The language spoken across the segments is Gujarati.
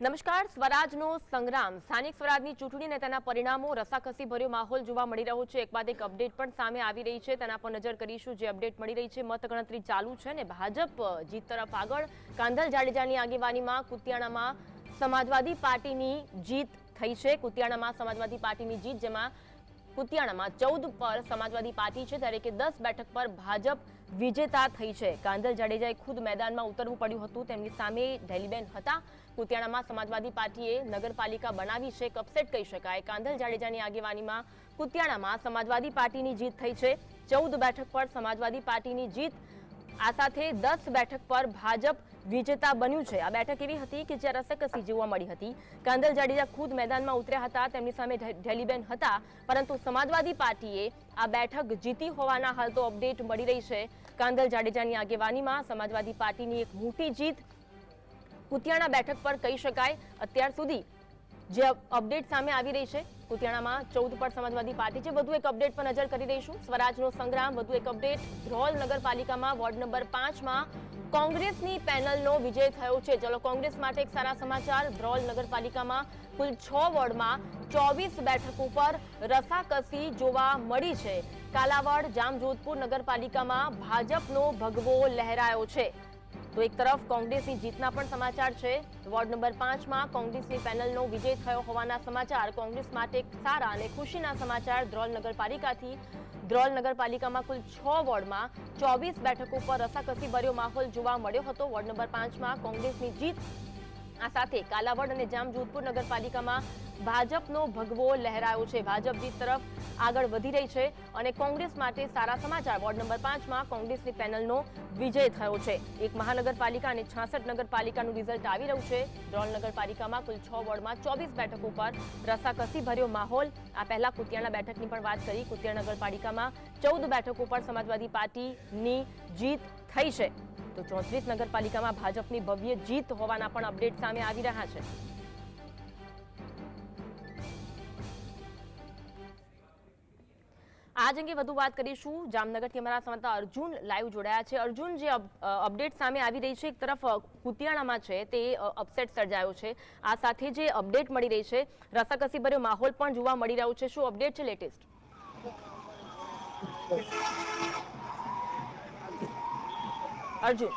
નમસ્કાર. સ્વરાજનો સંગ્રામ, સ્થાનિક સ્વરાજની ચૂંટણી અને તેના પરિણામો, રસાકસી ભર્યો માહોલ જોવા મળી રહ્યો છે. એક બાદ એક અપડેટ પણ સામે આવી રહી છે, તેના પર નજર કરીશું. જે અપડેટ મળી રહી છે, મતગણતરી ચાલુ છે અને ભાજપ જીત તરફ આગળ. કાંધલ જાડેજાની આગેવાનીમાં કુતિયાણામાં સમાજવાદી પાર્ટીની જીત થઈ છે. કુતિયાણામાં સમાજવાદી પાર્ટીની જીત, જેમાં કુતિયાણામાં 14 પર સમાજવાદી પાર્ટી છે, ત્યારે કે 10 બેઠક પર ભાજપ વિજેતા થઈ છે. કાંધલ જાડેજાએ ખુદ મેદાનમાં ઉતરવું પડ્યું હતું. તેમની સામે ઢેલીબેન હતા. કુતિયાણામાં સમાજવાદી પાર્ટીએ નગરપાલિકા બનાવી છે, અપસેટ કહી શકાય. કાંધલ જાડેજાની આગેવાનીમાં કુતિયાણામાં સમાજવાદી પાર્ટીની જીત થઈ છે. 14 બેઠક પર સમાજવાદી પાર્ટીની જીત. આ સાથે 10 બેઠક પર ભાજપ વિજેતા બન્યું છે. આ બેઠક એવી હતી કે જ્યાં રસાકસી જોવા મળી હતી. કાંધલ જાડેજા ખુદ મેદાનમાં ઉતર્યા હતા. તેમની સામે ઢેલીબેન હતા, પરંતુ સમાજવાદી પાર્ટીએ આ બેઠક જીતી હોવાના હાલ તો અપડેટ મળી રહી છે. કાંધલ જાડેજાની આગેવાનીમાં સમાજવાદી પાર્ટીની એક મોટી જીત કુતિયાણા બેઠક પર કહી શકાય. અત્યાર સુધી જે અપડેટ સામે આવી રહી છે, કુતિયાણામાં 14 પર સમાજવાદી પાર્ટી છે. વધુ એક અપડેટ પર નજર કરી દઈશું. સ્વરાજનો સંગ્રામ, વધુ એક અપડેટ. ધ્રોલ નગરપાલિકામાં વોર્ડ નંબર 5માં કોંગ્રેસની પેનલનો વિજય થયો છે. ચલો, કોંગ્રેસ માટે એક સારા સમાચાર. ધ્રોલ નગરપાલિકામાં કુલ 6 વોર્ડમાં 24 બેઠકો પર રસાકસી જોવા મળી છે. કાલાવડ, જામજોધપુર નગરપાલિકામાં ભાજપનો ભગવો લહેરાયો છે. તો એક તરફ કોંગ્રેસની જીતના પણ સમાચાર છે. વોર્ડ નંબર 5માં કોંગ્રેસની પેનલનો વિજય થયો હોવાના સમાચાર. કોંગ્રેસ માટે એક સારા અને ખુશીના સમાચાર ધ્રોલ નગરપાલિકાથી. ધ્રોલ નગરપાલિકામાં કુલ 6 વોર્ડમાં 24 બેઠકો પર રસાકસી ભર્યો માહોલ જોવા મળ્યો હતો. વોર્ડ નંબર 5માં કોંગ્રેસની જીત. આ સાથે કાલાવડ અને જામજોધપુર નગરપાલિકામાં ભાજપનો ભગવો લહેરાયો છે. ભાજપ જીત તરફ આગળ વધી રહી છે અને કોંગ્રેસ માટે સારા સમાચાર. વોર્ડ નંબર 5માં કોંગ્રેસની પેનલનો વિજય થયો છે. એક મહાનગરપાલિકા અને 66 નગરપાલિકાનું રિઝલ્ટ આવી રહ્યું છે. ધ્રોલ નગરપાલિકામાં કુલ 6 વોર્ડમાં 24 બેઠકો પર રસાકસી ભર્યો માહોલ. આ પહેલા કુતિયાણા બેઠકની પણ વાત કરી. કુતિયાણા નગરપાલિકામાં 14 બેઠકો પર સમાજવાદી પાર્ટીની જીત થઈ છે. તો 34 નગરપાલિકામાં ભાજપની ભવ્ય જીત હોવાના પણ અપડેટ સામે આવી રહ્યા છે. આજ અંગે વધુ વાત કરીશું. જામનગરથી અમારા સંવાદદાતા અર્જુન લાઈવ જોડાયા છે. અર્જુન, જે અપડેટ સામે આવી રહી છે, એક તરફ કુતિયાણામાં છે તે અપસેટ સર્જાયો છે. આ સાથે જે અપડેટ મળી રહી છે, રસાકસી ભર્યો માહોલ પણ જોવા મળી રહ્યો છે. શું અપડેટ છે લેટેસ્ટ? અર્જુન,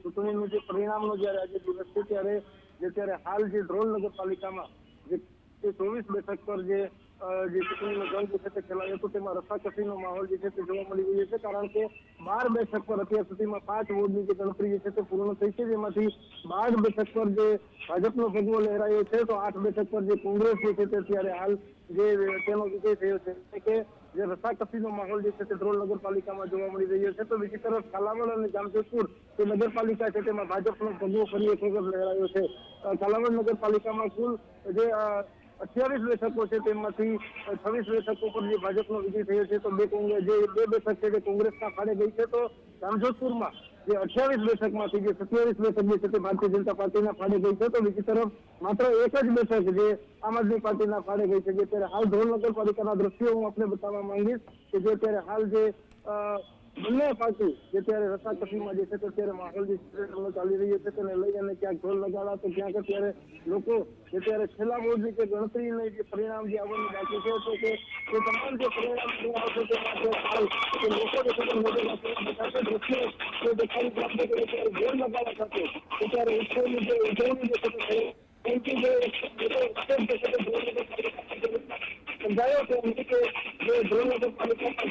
ચૂંટણીનું જે પરિણામનો જયારે આજે દિવસ છે, ત્યારે હાલ જે ધ્રોલ નગરપાલિકામાં જે 24 બેઠક પર જે ચૂંટણીનો જંગ છે તે ખેલાયો હતો, તેમાં રસાકસીનો માહોલ જે છે તે જોવા મળી રહ્યો છે. કારણ કે 12 બેઠક પર અત્યાર સુધીમાં 5 વોર્ડની જે ગણતરી છે તે પૂર્ણ થઈ છે, જેમાંથી 12 બેઠક પર જે ભાજપનો ભગવો લહેરાયો છે, તો 8 બેઠક પર જે કોંગ્રેસ છે તે અત્યારે હાલ જે તેનો વિજય થયો છે. એટલે કે જે રસાકસીનો માહોલ જે છે તે ધ્રોલ નગરપાલિકામાં જોવા મળી રહ્યો છે. તો બીજી તરફ કાલાવડ અને જામજોધપુર જે નગરપાલિકા છે તેમાં ભાજપનો ભગવો ફરી એક વખત લહેરાયો છે. કાલાવડ નગરપાલિકામાં કુલ જે 28 બેઠકો છે, તેમાંથી 26 બેઠકો પર જે ભાજપનો વિજય થયો છે, તો બે બેઠક છે તે કોંગ્રેસના ફાળે ગઈ છે. તો જામજોધપુરમાં જે 28 બેઠકમાંથી જે 27 બેઠક જે છે તે ભારતીય જનતા પાર્ટીના ફાળે ગઈ છે. તો બીજી તરફ માત્ર એક જ બેઠક જે આમ આદમી પાર્ટીના ફાળે ગઈ છે. જે ત્યારે હાલ ધ્રોલ નગરપાલિકાના દ્રશ્યો હું આપને બતાવવા માંગીશ કે જે ત્યારે હાલ જે બંને પાર્ટી જે ત્યારે રસાકસીમાં જે છે તે ત્યારે માહોલ જે ચાલી રહ્યો છે તેને લઈ અને ક્યાંક ઢોલ લગાડા, તો ક્યાંક અત્યારે લોકો જે ત્યારે છેલ્લા બોર્ડની જે ગણતરીની જે પરિણામ જે આવવાનું બાકી છે, તો કે તે તમામ જે પરિણામ આવશે તે માટે હાલ કે લોકો જે છે તે દ્રશ્યો તે દેખાડી પ્રાપ્ત કરે છે. ઢોલ લગાડવા સાથે ત્યારે ઉત્સવની જે ઉજવણી જે છે તે સમજાયો છે એમ કે જે ધ્રોલ નગરપાલિકામાં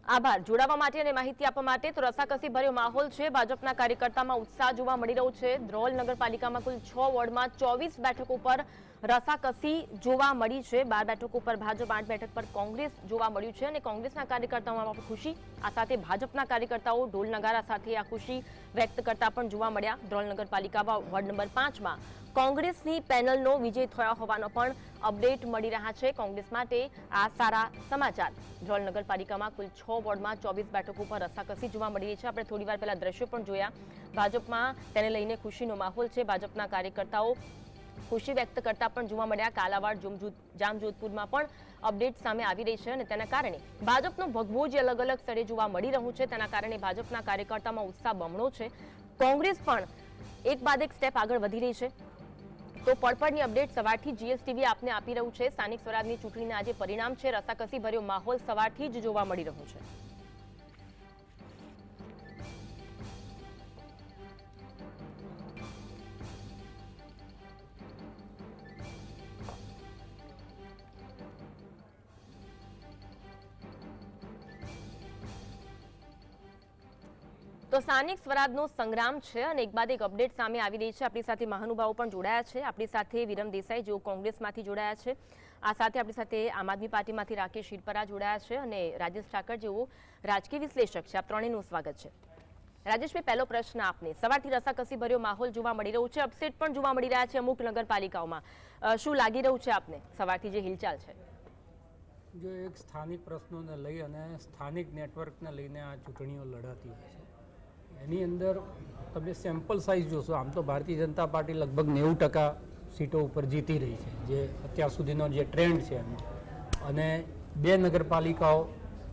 આભાર જોડાવા માટે અને માહિતી આપવા માટે. તો રસાકસી ભર્યો માહોલ છે. ભાજપના કાર્યકર્તામાં ઉત્સાહ જોવા મળી રહ્યો છે. ધ્રોલ નગરપાલિકામાં કુલ 6 વોર્ડમાં 24 બેઠકો પર રસાકસી જોવા મળી છે। 12 બેઠકો પર ભાજપ, 8 બેઠક પર કોંગ્રેસ જોવા મળ્યું છે અને કોંગ્રેસના કાર્યકર્તાઓમાં પણ ખુશી, આ સાથે ભાજપના કાર્યકર્તાઓ ઢોલ નગારા સાથે આ ખુશી વ્યક્ત કરતા પણ જોવા મળ્યા। ધ્રોલ નગરપાલિકામાં વોર્ડ નંબર 5માં કોંગ્રેસની પેનલનો વિજય થયો હોવાનો પણ અપડેટ મળી રહ્યા છે। કોંગ્રેસ માટે આ સારા સમાચાર। ધ્રોલ નગરપાલિકામાં કુલ 6 વોર્ડમાં 24 બેઠકો પર રસાકસી જોવા મળી રહી છે। આપણે થોડીવાર પહેલા દ્રશ્યો પણ જોયા। ભાજપમાં તેને લઈને ખુશીનો માહોલ છે। ભાજપના કાર્યકર્તાઓ ખુશી વ્યક્ત કરતા પણ જોવા મળ્યા। કાલાવાડ, જામજોધપુરમાં પણ અપડેટ સામે આવી રહી છે અને તેના કારણે ભાજપનો ભગવો જે અલગ અલગ સ્થળે જોવા મળી રહ્યું છે તેના કારણે ભાજપના કાર્યકર્તામાં ઉત્સાહ બમણો છે। કોંગ્રેસ પણ એક બાદ એક સ્ટેપ આગળ વધી રહી છે। તો પડપડની અપડેટ સવારથી જીએસટીવી આપને આપી રહ્યું છે। સ્થાનિક સ્વરાજની ચૂંટણીના આજે પરિણામ છે। રસાકસી ભર્યો માહોલ સવારથી જ જોવા મળી રહ્યો છે। તો સ્થાનિક સ્વરાજનો સંગ્રામ છે અને એક બાદ એક અપડેટ સામે આવી રહી છે। આપણી સાથે મહાનુભાવો પણ જોડાયા છે। આપણી સાથે વિરમ દેસાઈ જેઓ કોંગ્રેસમાંથી જોડાયા છે, આ સાથે આપણી સાથે આમ આદમી પાર્ટીમાંથી રાકેશ હિરપરા જોડાયા છે અને રાજેશ ઠાકર જેઓ રાજકીય વિશ્લેષક છે। આપ ત્રણેયનું સ્વાગત છે। રાજેશભાઈ, પહેલો પ્રશ્ન આપને, સવારથી રસાકસી ભર્યો માહોલ જોવા મળી રહ્યો છે, અપસેટ પણ જોવા મળી રહ્યા છે અમુક નગરપાલિકાઓમાં, શું લાગી રહ્યું છે આપને સવારથી જે હિલચાલ છે? જો એક સ્થાનિક પ્રશ્નોને લઈ અને સ્થાનિક નેટવર્કને લઈને આ ચૂંટણીઓ લડાતી હોય છે, એની અંદર તમે સેમ્પલ સાઇઝ જોશો, આમ તો ભારતીય જનતા પાર્ટી લગભગ 90% સીટો ઉપર જીતી રહી છે, જે અત્યાર સુધીનો જે ટ્રેન્ડ છે એનો, અને 2 નગરપાલિકાઓ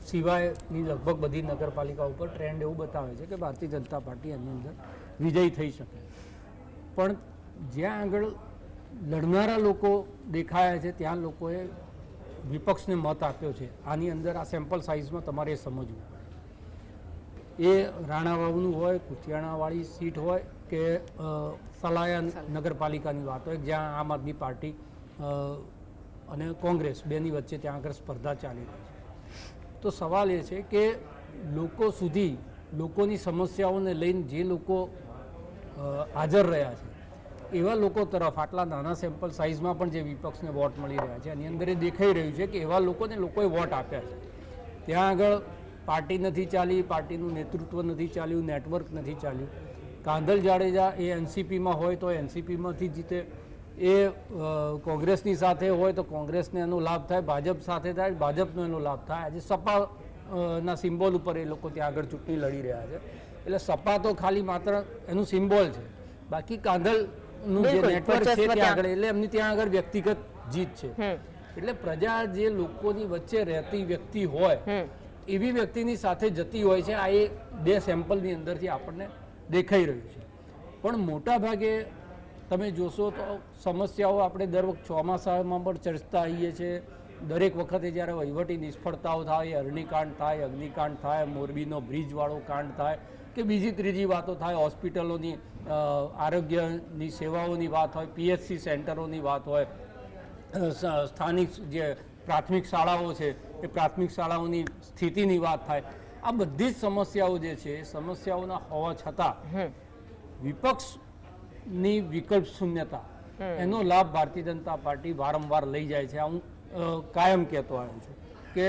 સિવાયની લગભગ બધી નગરપાલિકાઓ ઉપર ટ્રેન્ડ એવું બતાવે છે કે ભારતીય જનતા પાર્ટી એની અંદર વિજયી થઈ શકે। પણ જ્યાં આગળ લડનારા લોકો દેખાયા છે ત્યાં લોકોએ વિપક્ષને મત આપ્યો છે। આની અંદર આ સેમ્પલ સાઇઝમાં તમારે એ સમજવું પડે। એ રાણાવાવનું હોય, કુતિયાણાવાળી સીટ હોય કે સલાયા નગરપાલિકાની વાત હોય, જ્યાં આમ આદમી પાર્ટી અને કોંગ્રેસ બેની વચ્ચે ત્યાં આગળ સ્પર્ધા ચાલી રહી છે। તો સવાલ એ છે કે લોકો સુધી, લોકોની સમસ્યાઓને લઈને જે લોકો હાજર રહ્યા છે એવા લોકો તરફ આટલા નાના સેમ્પલ સાઇઝમાં પણ જે વિપક્ષને વોટ મળી રહ્યા છે, એની અંદર એ દેખાઈ રહ્યું છે કે એવા લોકોને લોકોએ વોટ આપ્યા છે। ત્યાં આગળ પાર્ટી નથી ચાલી, પાર્ટીનું નેતૃત્વ નથી ચાલ્યું, નેટવર્ક નથી ચાલ્યું। કાંધલ જાડેજા એ એનસીપીમાં હોય તો એનસીપીમાંથી જીતે, એ કોંગ્રેસની સાથે હોય તો કોંગ્રેસને એનો લાભ થાય, ભાજપ સાથે થાય ભાજપનો એનો લાભ થાય। આજે સપાના સિમ્બોલ ઉપર એ લોકો ત્યાં આગળ ચૂંટણી લડી રહ્યા છે, એટલે સપા તો ખાલી માત્ર એનું સિમ્બોલ છે, બાકી કાંધલનું જે નેટવર્ક છે ત્યાં આગળ, એટલે એમની ત્યાં આગળ વ્યક્તિગત જીત છે। એટલે પ્રજા જે લોકોની વચ્ચે રહેતી વ્યક્તિ હોય એવી વ્યક્તિની સાથે જતી હોય છે। આ એ 2 સેમ્પલની અંદરથી આપણને દેખાઈ રહ્યું છે। પણ મોટા ભાગે તમે જોશો તો સમસ્યાઓ આપણે દર વખતે ચોમાસામાં પણ ચર્ચતા આવીએ છીએ। દરેક વખતે જ્યારે વહીવટી નિષ્ફળતાઓ થાય, અરણીકાંડ થાય, અગ્નિકાંડ થાય, મોરબીનો બ્રિજવાળો કાંડ થાય કે બીજી ત્રીજી વાતો થાય, હોસ્પિટલોની આરોગ્યની સેવાઓની વાત હોય, પીએચસી સેન્ટરોની વાત હોય, સ્થાનિક જે પ્રાથમિક શાળાઓ છે એ પ્રાથમિક શાળાઓની સ્થિતિની વાત થાય, આ બધી જ સમસ્યાઓ જે છે સમસ્યાઓના હોવા છતાં વિપક્ષની વિકલ્પ શૂન્યતા એનો લાભ ભારતીય જનતા પાર્ટી વારંવાર લઈ જાય છે। હું કાયમ કહેતો આવ્યો છું કે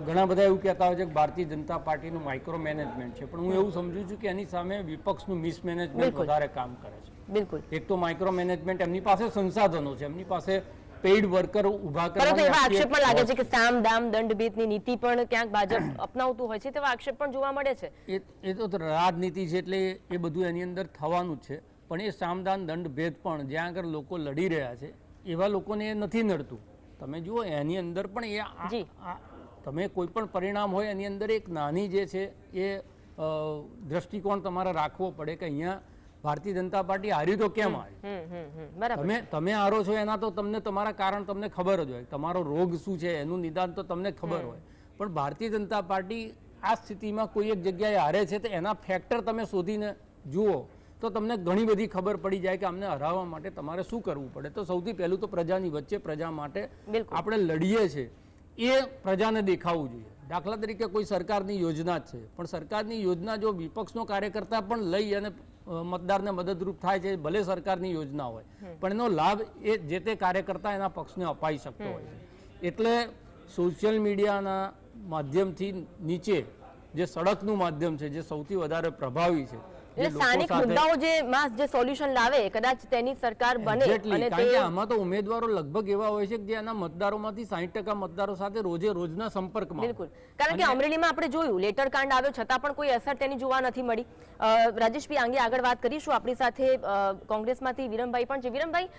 ઘણા બધા એવું કહેતા હોય છે કે ભારતીય જનતા પાર્ટીનું માઇક્રો મેનેજમેન્ટ છે, પણ હું એવું સમજુ છું કે એની સામે વિપક્ષનું મિસમેનેજમેન્ટ વધારે કામ કરે છે। બિલકુલ, એક તો માઇક્રો મેનેજમેન્ટ, એમની પાસે સંસાધનો છે, એમની પાસે પેઇડ વર્કર ઉભા પરંતુ એવા આક્ષેપ પણ લાગે છે કે સામ દામ દંડ ભેદની નીતિ પણ ક્યાંક ભાજપ અપનાવતું હોય છે, તેવા આક્ષેપ પણ જોવા મળે છે। એ તો રાજનીતિ છે એટલે એ બધું એની અંદર થવાનું જ છે, પણ એ સામદાન દંડ ભેદ પણ જ્યાં આગળ લોકો લડી રહ્યા છે એવા લોકોને એ નથી નડતું। તમે જુઓ એની અંદર પણ એ તમે કોઈ પણ પરિણામ હોય એની અંદર એક નાની જે છે એ દ્રષ્ટિકોણ તમારે રાખવો પડે કે અહીંયા ભારતીય જનતા પાર્ટી હારી તો કેમ હારી? તમે હારો છો એના તો તમને તમારા કારણ તમને ખબર જ હોય, તમારો રોગ શું છે એનું નિદાન તો તમને ખબર હોય, પણ ભારતીય જનતા પાર્ટી આ સ્થિતિમાં કોઈ એક જગ્યાએ હારે છે તો એના ફેક્ટર તમે શોધીને જુઓ તો તમને ઘણી બધી ખબર પડી જાય કે અમને હરાવવા માટે તમારે શું કરવું પડે। તો સૌથી પહેલું તો પ્રજાની વચ્ચે, પ્રજા માટે આપણે લડીએ છીએ એ પ્રજાને દેખાવું જોઈએ। દાખલા તરીકે કોઈ સરકારની યોજના જ છે, પણ સરકારની યોજના જો વિપક્ષનો કાર્યકર્તા પણ લઈ અને મતદારને મદદરૂપ થાય છે, ભલે સરકારની યોજના હોય પણ એનો લાભ એ જે તે કાર્યકર્તા એના પક્ષને અપાઈ શકતો હોય છે. એટલે સોશિયલ મીડિયાના માધ્યમથી નીચે જે સડકનું માધ્યમ છે, જે સૌથી વધારે પ્રભાવી છે, એટલે સ્થાનિક મુદ્દાઓ જે માં જે સોલ્યુશન લાવે કદાચ તેની સરકાર બને. અને કારણ કે આમાં તો ઉમેદવારો લગભગ એવા હોય છે કે જે આના મતદારોમાંથી 60% મતદારો સાથે રોજે રોજના સંપર્કમાં. બિલકુલ, કારણ કે અમરેલીમાં આપણે જોયું લેટર કાંડ આવ્યો છતાં પણ કોઈ અસર તેની જોવા નથી મળી. રાજેશભાઈ આંગે આગળ વાત કરીશું. આપણી સાથે કોંગ્રેસમાંથી વિરમભાઈ પણ છે. વિરમભાઈ,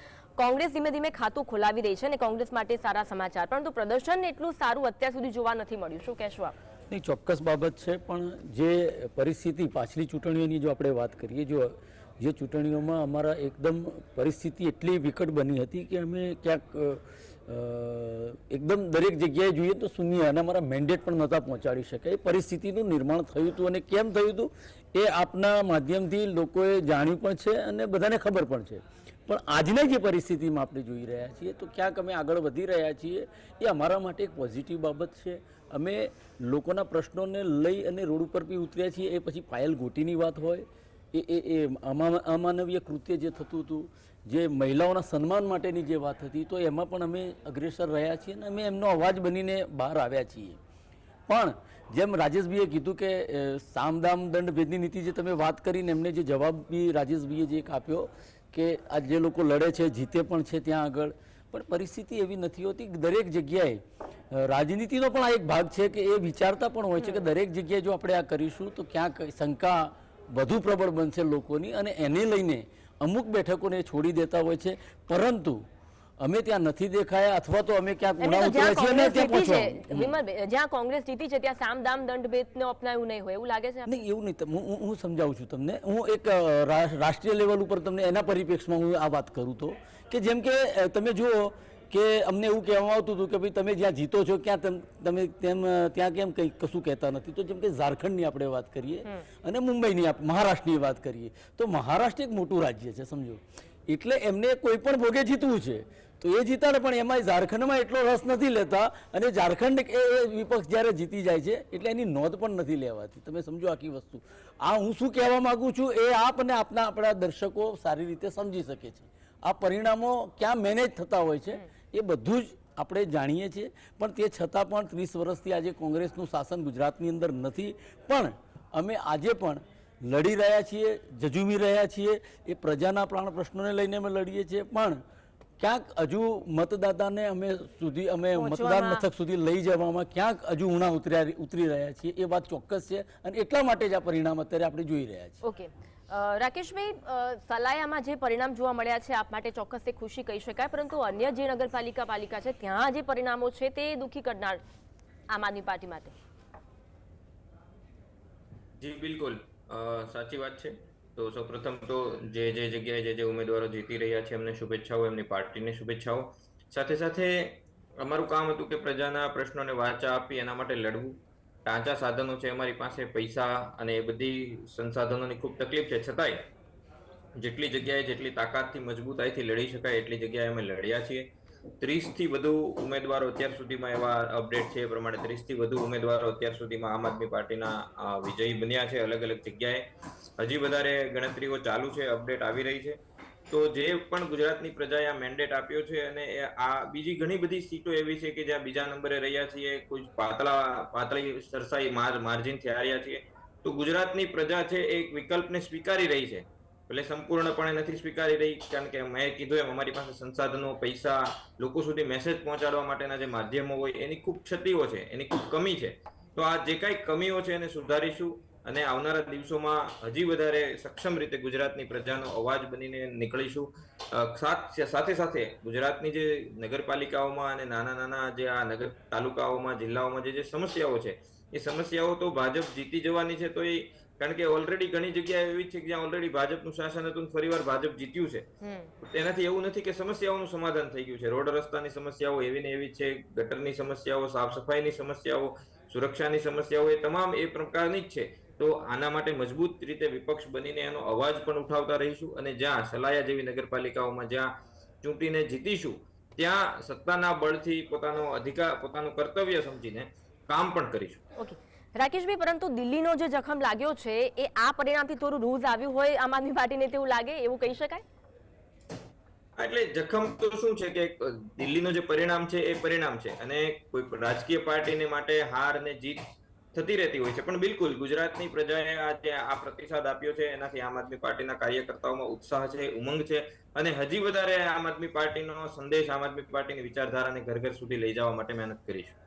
કોંગ્રેસ ધીમે ધીમે ખાતું ખોલાવી રહી છે અને કોંગ્રેસ માટે સારા સમાચાર, પરંતુ પ્રદર્શન એટલું સારું અત્યાર સુધી જોવા નથી મળ્યું. શું કહેશો આપ? નહીં, ચોક્કસ બાબત છે, પણ જે પરિસ્થિતિ પાછલી ચૂંટણીઓની જો આપણે વાત કરીએ, જે ચૂંટણીઓમાં અમારા એકદમ પરિસ્થિતિ એટલી વિકટ બની હતી કે અમે ક્યાંક એકદમ દરેક જગ્યાએ જોઈએ તો શૂન્ય અને અમારા મેન્ડેટ પણ નહોતા પહોંચાડી શકાય. એ પરિસ્થિતિનું નિર્માણ થયું હતું અને કેમ થયું હતું એ આપના માધ્યમથી લોકોએ જાણ્યું પણ છે અને બધાને ખબર પણ છે. પણ આજની જે પરિસ્થિતિમાં આપણે જોઈ રહ્યા છીએ તો ક્યાંક અમે આગળ વધી રહ્યા છીએ, એ અમારા માટે એક પોઝિટિવ બાબત છે. અમે લોકોના પ્રશ્નોને લઈ અને રોડ ઉપર બી ઉતર્યા છીએ. એ પછી પાયલ ગોટીની વાત હોય, એ અમાનવીય કૃત્ય જે થતું હતું, જે મહિલાઓના સન્માન માટેની જે વાત હતી, તો એમાં પણ અમે અગ્રેસર રહ્યા છીએ અને અમે એમનો અવાજ બનીને બહાર આવ્યા છીએ. પણ જેમ રાજેશભાઈએ કીધું કે સામદામ દંડ ભેદની નીતિ જે તમે વાત કરીને એમને જે જવાબ બી રાજેશભાઈએ જે એક આપ્યો કે આ જે લોકો લડે છે જીતે પણ છે ત્યાં આગળ, પણ પરિસ્થિતિ એવી નથી હોતી. દરેક જગ્યાએ રાજનીતિનો પણ આ એક ભાગ છે કે એ વિચારતા પણ હોય છે કે દરેક જગ્યાએ જો આપણે આ કરીશું તો ક્યાંક શંકા વધુ પ્રબળ બનશે લોકોની અને એને લઈને અમુક બેઠકોને છોડી દેતા હોય છે. પરંતુ અમે ત્યાં નથી દેખાયા અથવા તો અમે ક્યાંક ઉણા ઉતર્યા છીએ અને ત્યાં પહોંચવા. વિમલભાઈ, જ્યાં કોંગ્રેસ જીતી છે ત્યાં સામદામ દંડ ભેદને અપનાવ્યું નહીં હોય એવું લાગે છે? નહીં, એવું નહીં. હું સમજાવું છું તમને. હું એક રાષ્ટ્રીય લેવલ ઉપર તમને એના પરિપ્રેક્ષમાં હું આ વાત કરું તો કે જેમ કે તમે જુઓ કે અમને એવું કહેવામાં આવતું હતું કે ભાઈ તમે જ્યાં જીતો છો ક્યાં ત્યાં કેમ કંઈ કશું કહેતા નથી. તો જેમ કે ઝારખંડની આપણે વાત કરીએ અને મુંબઈની મહારાષ્ટ્રની વાત કરીએ તો મહારાષ્ટ્ર એક મોટું રાજ્ય છે, સમજો. એટલે એમને કોઈ પણ ભોગે જીતવું છે તો એ જીતાડે, પણ એમાં ઝારખંડમાં એટલો રસ નથી લેતા અને ઝારખંડ એ વિપક્ષ જ્યારે જીતી જાય છે એટલે એની નોંધ પણ નથી લેવાતી. તમે સમજો આખી વસ્તુ. આ હું શું કહેવા માંગુ છું એ આપ અને આપણા દર્શકો સારી રીતે સમજી શકે છે. આ પરિણામો ક્યાં મેનેજ થતા હોય છે એ બધું જ આપણે જાણીએ છીએ. પણ તે છતાં પણ 30 વર્ષથી આજે કોંગ્રેસનું શાસન ગુજરાતની અંદર નથી, પણ અમે આજે પણ લડી રહ્યા છીએ, ઝઝૂમી રહ્યા છીએ. એ પ્રજાના પ્રાણ પ્રશ્નોને લઈને અમે લડીએ છીએ, પણ ક્યાંક હજુ મતદાતાને અમે મતદાન મથક સુધી લઈ જવામાં ક્યાંક હજુ ઉણા ઉતરી રહ્યા છીએ. એ વાત ચોક્કસ છે અને એટલા માટે જ આ પરિણામ અત્યારે આપણે જોઈ રહ્યા છીએ. ઓકે, રાકેશભાઈ, સલાયામાં જે પરિણામ જોવા મળ્યા છે આપ માટે ચોક્કસ તે ખુશી કહી શકાય, પરંતુ અન્ય જે નગરપાલિકા છે ત્યાં જે પરિણામો છે તે દુઃખી કરનાર આમ આદમી પાર્ટી માટે. જી બિલકુલ, સાચી વાત છે. તો સૌપ્રથમ તો જે જગ્યાએ જે ઉમેદવારો જીતી રહ્યા છે એમને શુભેચ્છાઓ, એમની પાર્ટીને શુભેચ્છાઓ. સાથે સાથે અમારું કામ હતું કે પ્રજાના પ્રશ્નોને વાચા આપી એના માટે લડવું. ટાંચા સાધનો છે અમારી પાસે, પૈસા અને એ બધી સંસાધનોની ખૂબ તકલીફ છે, છતાંય જેટલી જગ્યાએ જેટલી તાકાતથી મજબૂતાઈથી લડી શકાય એટલી જગ્યાએ અમે લડ્યા છીએ. 30થી વધુ ઉમેદવારો અત્યાર સુધીમાં, એવા અપડેટ છે એ પ્રમાણે 30થી વધુ ઉમેદવારો અત્યાર સુધીમાં આમ આદમી પાર્ટીના વિજયી બન્યા છે અલગ અલગ જગ્યાએ. હજી વધારે ગણતરીઓ ચાલુ છે, અપડેટ આવી રહી છે. તો જે પણ ગુજરાતની પ્રજાએ આ મેન્ડેટ આપ્યો છે અને આ બીજી ઘણી બધી સીટો એવી છે કે જ્યાં બીજા નંબરે રહ્યા છીએ, કોઈ પાતળી સરસાઈ માર્જિનથી હાર્યા છીએ. તો ગુજરાતની પ્રજા છે એક વિકલ્પને સ્વીકારી રહી છે, એટલે સંપૂર્ણપણે નથી સ્વીકારી રહી, કારણ કે મેં કીધું એમ અમારી પાસે સંસાધનો, પૈસા, લોકો સુધી મેસેજ પહોંચાડવા માટેના જે માધ્યમો હોય એની ખૂબ ક્ષતિઓ છે, એની ખૂબ કમી છે. તો આ જે કાંઈ કમીઓ છે એને સુધારીશું અને આવનારા દિવસોમાં હજી વધારે સક્ષમ રીતે ગુજરાતની પ્રજાનો અવાજ બનીને નીકળીશું. સાથે સાથે ગુજરાતની જે નગરપાલિકાઓમાં અને નાના જે આ નગર તાલુકાઓમાં, જિલ્લાઓમાં જે સમસ્યાઓ છે એ સમસ્યાઓ તો ભાજપ જીતી જવાની છે. તો એ કારણ કે ઓલરેડી ઘણી જગ્યા એવી છે કે જ્યાં ઓલરેડી ભાજપનું શાસન હતું, ફરીવાર ભાજપ જીત્યું છે. તેનાથી એવું નથી કે સમસ્યાઓનું સમાધાન થઈ ગયું છે. રોડ રસ્તાની સમસ્યાઓ એવી ને એવી છે, ગટરની સમસ્યાઓ, સાફ સફાઈની સમસ્યાઓ, સુરક્ષાની સમસ્યાઓ, એ તમામ એ પ્રકારની જ છે. તો આના માટે મજબૂત રીતે વિપક્ષ બનીને એનો અવાજ પણ ઉઠાવતા રહીશું અને જ્યાં સલાયા જેવી નગરપાલિકાઓમાં જ્યાં ચૂંટીને જીતીશું ત્યાં સત્તાના બળથી પોતાનો અધિકાર, પોતાનું કર્તવ્ય સમજીને કામ પણ કરીશું. ઓકે, રાકેશભાઈ, પરંતુ દિલ્હીનો જે જખમ લાગ્યો છે એ આ પરિણામથી થોડું રૂઝ આવ્યું હોય આમ આદમી પાર્ટીને તેવું લાગે, એવું કહી શકાય? એટલે જખમ તો શું છે કે દિલ્હીનું જે પરિણામ છે એ પરિણામ છે, અને કોઈ રાજકીય પાર્ટીને માટે હાર અને જીત થતી રહેતી હોય છે, પણ બિલકુલ ગુજરાતની પ્રજાએ આજે આ પ્રતિસાદ આપ્યો છે એનાથી આમ આદમી પાર્ટીના કાર્યકર્તાઓમાં ઉત્સાહ છે, ઉમંગ છે, અને હજી વધારે આમ આદમી પાર્ટીનો સંદેશ, આમ આદમી પાર્ટીની વિચારધારાને ઘર ઘર સુધી લઈ જવા માટે મહેનત કરીશું.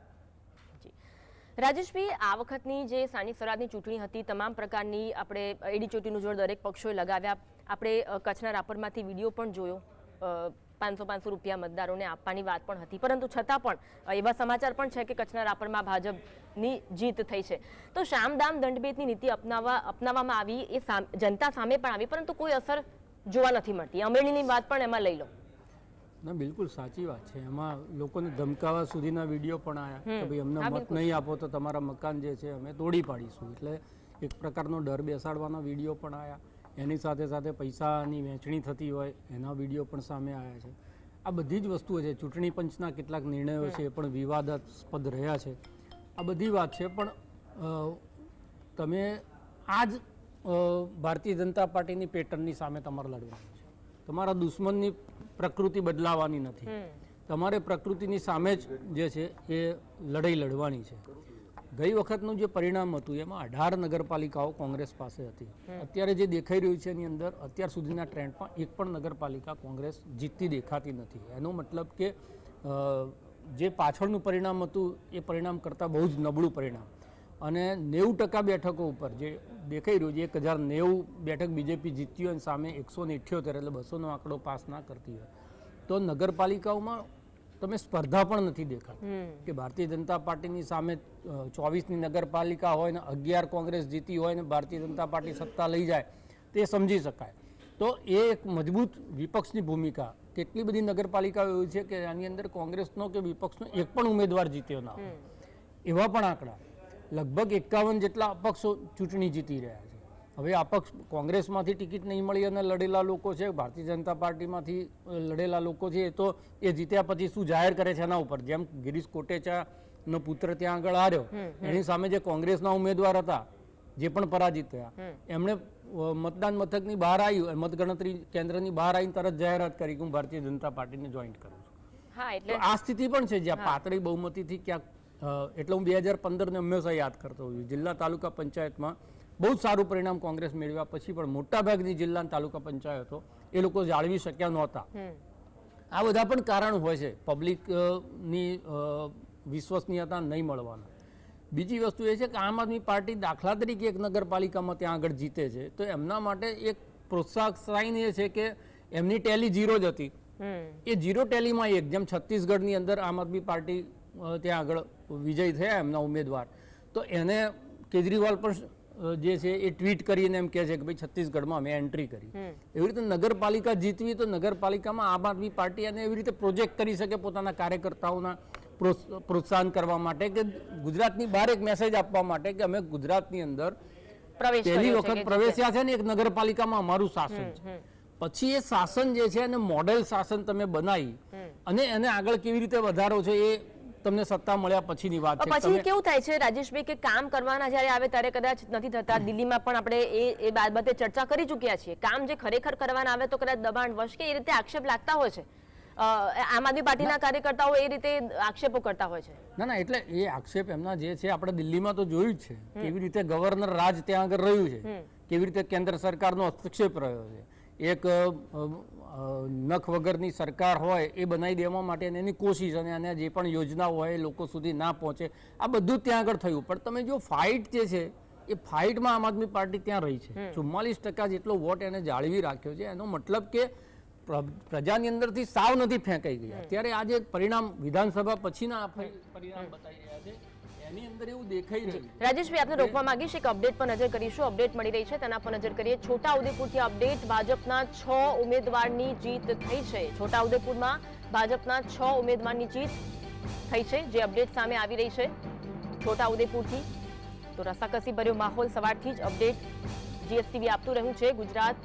રાજેશભાઈ, આ વખતની જે સ્થાનિક સ્વરાજની ચૂંટણી હતી, તમામ પ્રકારની આપણે એડી ચોટીનું જોર દરેક પક્ષોએ લગાવ્યા. આપણે કચ્છના રાપરમાંથી વિડીયો પણ જોયો, 500 રૂપિયા મતદારોને આપવાની વાત પણ હતી, પરંતુ છતાં પણ એવા સમાચાર પણ છે કે કચ્છના રાપરમાં ભાજપની જીત થઈ છે. તો શામદામ દંડભેદની નીતિ અપનાવવામાં આવી, એ જનતા સામે પણ આવી, પરંતુ કોઈ અસર જોવા નથી મળતી. અમરેલીની વાત પણ એમાં લઈ લો. ના, બિલકુલ સાચી વાત છે. એમાં લોકોને ધમકાવા સુધીના વિડીયો પણ આવ્યા કે ભાઈ અમને મત નહીં આપો તો તમારા મકાન જે છે અમે તોડી પાડીશું. એટલે એક પ્રકારનો ડર બેસાડવાના વિડીયો પણ આવ્યા. એની સાથે સાથે પૈસાની વહેંચણી થતી હોય એના વિડીયો પણ સામે આવ્યા છે. આ બધી જ વસ્તુઓ છે. ચૂંટણી પંચના કેટલાક નિર્ણયો છે એ પણ વિવાદાસ્પદ રહ્યા છે. આ બધી વાત છે, પણ તમે આ જ ભારતીય જનતા પાર્ટીની પેટર્નની સામે તમારે લડવાનું છે. તમારા દુશ્મનની પ્રકૃતિ બદલાવાની નથી. તમારે પ્રકૃતિની સામે જ જે છે એ લડાઈ લડવાની છે. ગઈ વખતનું જે પરિણામ હતું એમાં 18 નગરપાલિકાઓ કોંગ્રેસ પાસે હતી. અત્યારે જે દેખાઈ રહ્યું છે એની અંદર અત્યાર સુધીના ટ્રેન્ડમાં એક પણ નગરપાલિકા કોંગ્રેસ જીતતી દેખાતી નથી. એનો મતલબ કે જે પાછળનું પરિણામ હતું એ પરિણામ કરતાં બહુ જ નબળું પરિણામ. અને 90% બેઠકો ઉપર જે દેખાઈ રહ્યું છે, 1090 બેઠક બીજેપી જીતી હોય અને સામે 178, એટલે 200નો આંકડો પાસ ના કરતી હોય, તો નગરપાલિકાઓમાં તમે સ્પર્ધા પણ નથી દેખાતી. કે ભારતીય જનતા પાર્ટીની સામે 24ની નગરપાલિકા હોય ને 11 કોંગ્રેસ જીતી હોય ને ભારતીય જનતા પાર્ટી સત્તા લઈ જાય તે સમજી શકાય. તો એ એક મજબૂત વિપક્ષની ભૂમિકા. કેટલી બધી નગરપાલિકાઓ એવી છે કે આની અંદર કોંગ્રેસનો કે વિપક્ષનો એક પણ ઉમેદવાર જીત્યો ના હોય. એવા પણ આંકડા. લગભગ 51 જેટલા અપક્ષો ચૂંટણી જીતી રહ્યા છે. હવે અપક્ષ કોંગ્રેસમાંથી ટિકિટ નહીં મળી અને લડેલા લોકો છે, ભારતીય જનતા પાર્ટીમાંથી લડેલા લોકો છે, એ તો એ જીત્યા પછી શું જાહેર કરે છે એના ઉપર. જેમ ગિરીશ કોટેચાનો પુત્ર ત્યાં આગળ હાર્યો, એની સામે જે કોંગ્રેસના ઉમેદવાર હતા જે પણ પરાજિત થયા, એમણે મતદાન મથકની બહાર આવ્યું, મતગણતરી કેન્દ્રની બહાર આવીને તરત જાહેરાત કરી કે હું ભારતીય જનતા પાર્ટીને જોઈન્ટ કરું છું. હા, એટલે આ સ્થિતિ પણ છે જ્યાં પાતળી બહુમતીથી ક્યાંક, એટલે હું 2015ને હંમેશા યાદ કરતો હોઉં. જિલ્લા તાલુકા પંચાયતમાં બહુ જ સારું પરિણામ કોંગ્રેસ મેળવ્યા પછી પણ મોટાભાગની જિલ્લા તાલુકા પંચાયતો એ લોકો જાળવી શક્યા નહોતા. આ બધા પણ કારણ હોય છે, પબ્લિકની વિશ્વસનીયતા નહીં મળવાના. બીજી વસ્તુ એ છે કે આમ આદમી પાર્ટી દાખલા તરીકે એક નગરપાલિકામાં ત્યાં આગળ જીતે છે તો એમના માટે એક પ્રોત્સાહક સાઇન એ છે કે એમની ટેલી 0 જ હતી. એ 0 ટેલીમાં એક, જેમ છત્તીસગઢની અંદર આમ આદમી પાર્ટી ત્યાં આગળ વિજય થયા એમના ઉમેદવાર, તો એને કેજરીવાલ પણ જે છે એ ટ્વીટ કરીને એમ કહે છે કે ભાઈ છત્તીસગઢમાં અમે એન્ટ્રી કરી. એવી રીતે નગરપાલિકા જીતવી તો નગરપાલિકામાં આમ આદમી પાર્ટી અને એવી રીતે પ્રોજેક્ટ કરી શકે પોતાના કાર્યકર્તાઓના પ્રોત્સાહન કરવા માટે, કે ગુજરાતની બહાર એક મેસેજ આપવા માટે કે અમે ગુજરાતની અંદર પહેલી વખત પ્રવેશ્યા છે ને એક નગરપાલિકામાં અમારું શાસન છે. પછી એ શાસન જે છે એને મોડેલ શાસન તમે બનાવી અને એને આગળ કેવી રીતે વધારો છે એ તમને સત્તા મળ્યા પછીની વાત છે. પછી કેવું થાય છે રાજેશભાઈ કે કામ કરવાના જ્યારે આવે ત્યારે કદાચ નથી થતા. દિલ્હીમાં પણ આપણે એ બાબતે ચર્ચા કરી ચૂક્યા છીએ. કામ જે ખરેખર કરવાના આવે તો કદાચ દબાણ વશ કે એ રીતે આક્ષેપ લાગતા હોય છે. આમ આદમી પાર્ટીના કાર્યકર્તાઓ એ રીતે આક્ષેપો કરતા હોય છે. ના, એટલે એ આક્ષેપ એમના જે છે આપણે દિલ્હીમાં તો જોયું જ છે કેવી રીતે ગવર્નર રાજ ત્યાં આગળ રહ્યું છે, કેવી રીતે કેન્દ્ર સરકારનો હસ્તક્ષેપ રહ્યો છે. એક નખ વગરની સરકાર હોય એ બનાવી દેવા માટે એની કોશિશ અને એને જે પણ યોજનાઓ હોય એ લોકો સુધી ના પહોંચે, આ બધું ત્યાં આગળ થયું. પણ તમે જો ફાઇટ જે છે એ ફાઇટમાં આમ આદમી પાર્ટી ત્યાં રહી છે. 44% જેટલો વોટ એને જાળવી રાખ્યો છે. એનો મતલબ કે પ્રજાની અંદરથી સાવ નથી ફેંકાઈ ગયા. અત્યારે આજે પરિણામ વિધાનસભા પછીના પરિણામ બતાવી રહ્યા છે એની અંદર એવું દેખાઈ રહ્યું. રાજેશભાઈ, આપણે રોકવા માંગીશ, એક અપડેટ પર નજર કરીશું. અપડેટ મળી રહી છે તેના પર નજર કરીએ. છોટાઉદેપુરથી અપડેટ. ભાજપના 6 ઉમેદવારની જીત થઈ છે. છોટાઉદેપુરમાં ભાજપના 6 ઉમેદવારની જીત થઈ છે, જે અપડેટ સામે આવી રહી છે છોટાઉદેપુરથી. તો રસાકસી ભર્યો માહોલ સવારથી જ અપડેટ જીએસટીવી આપતું રહ્યું છે. ગુજરાત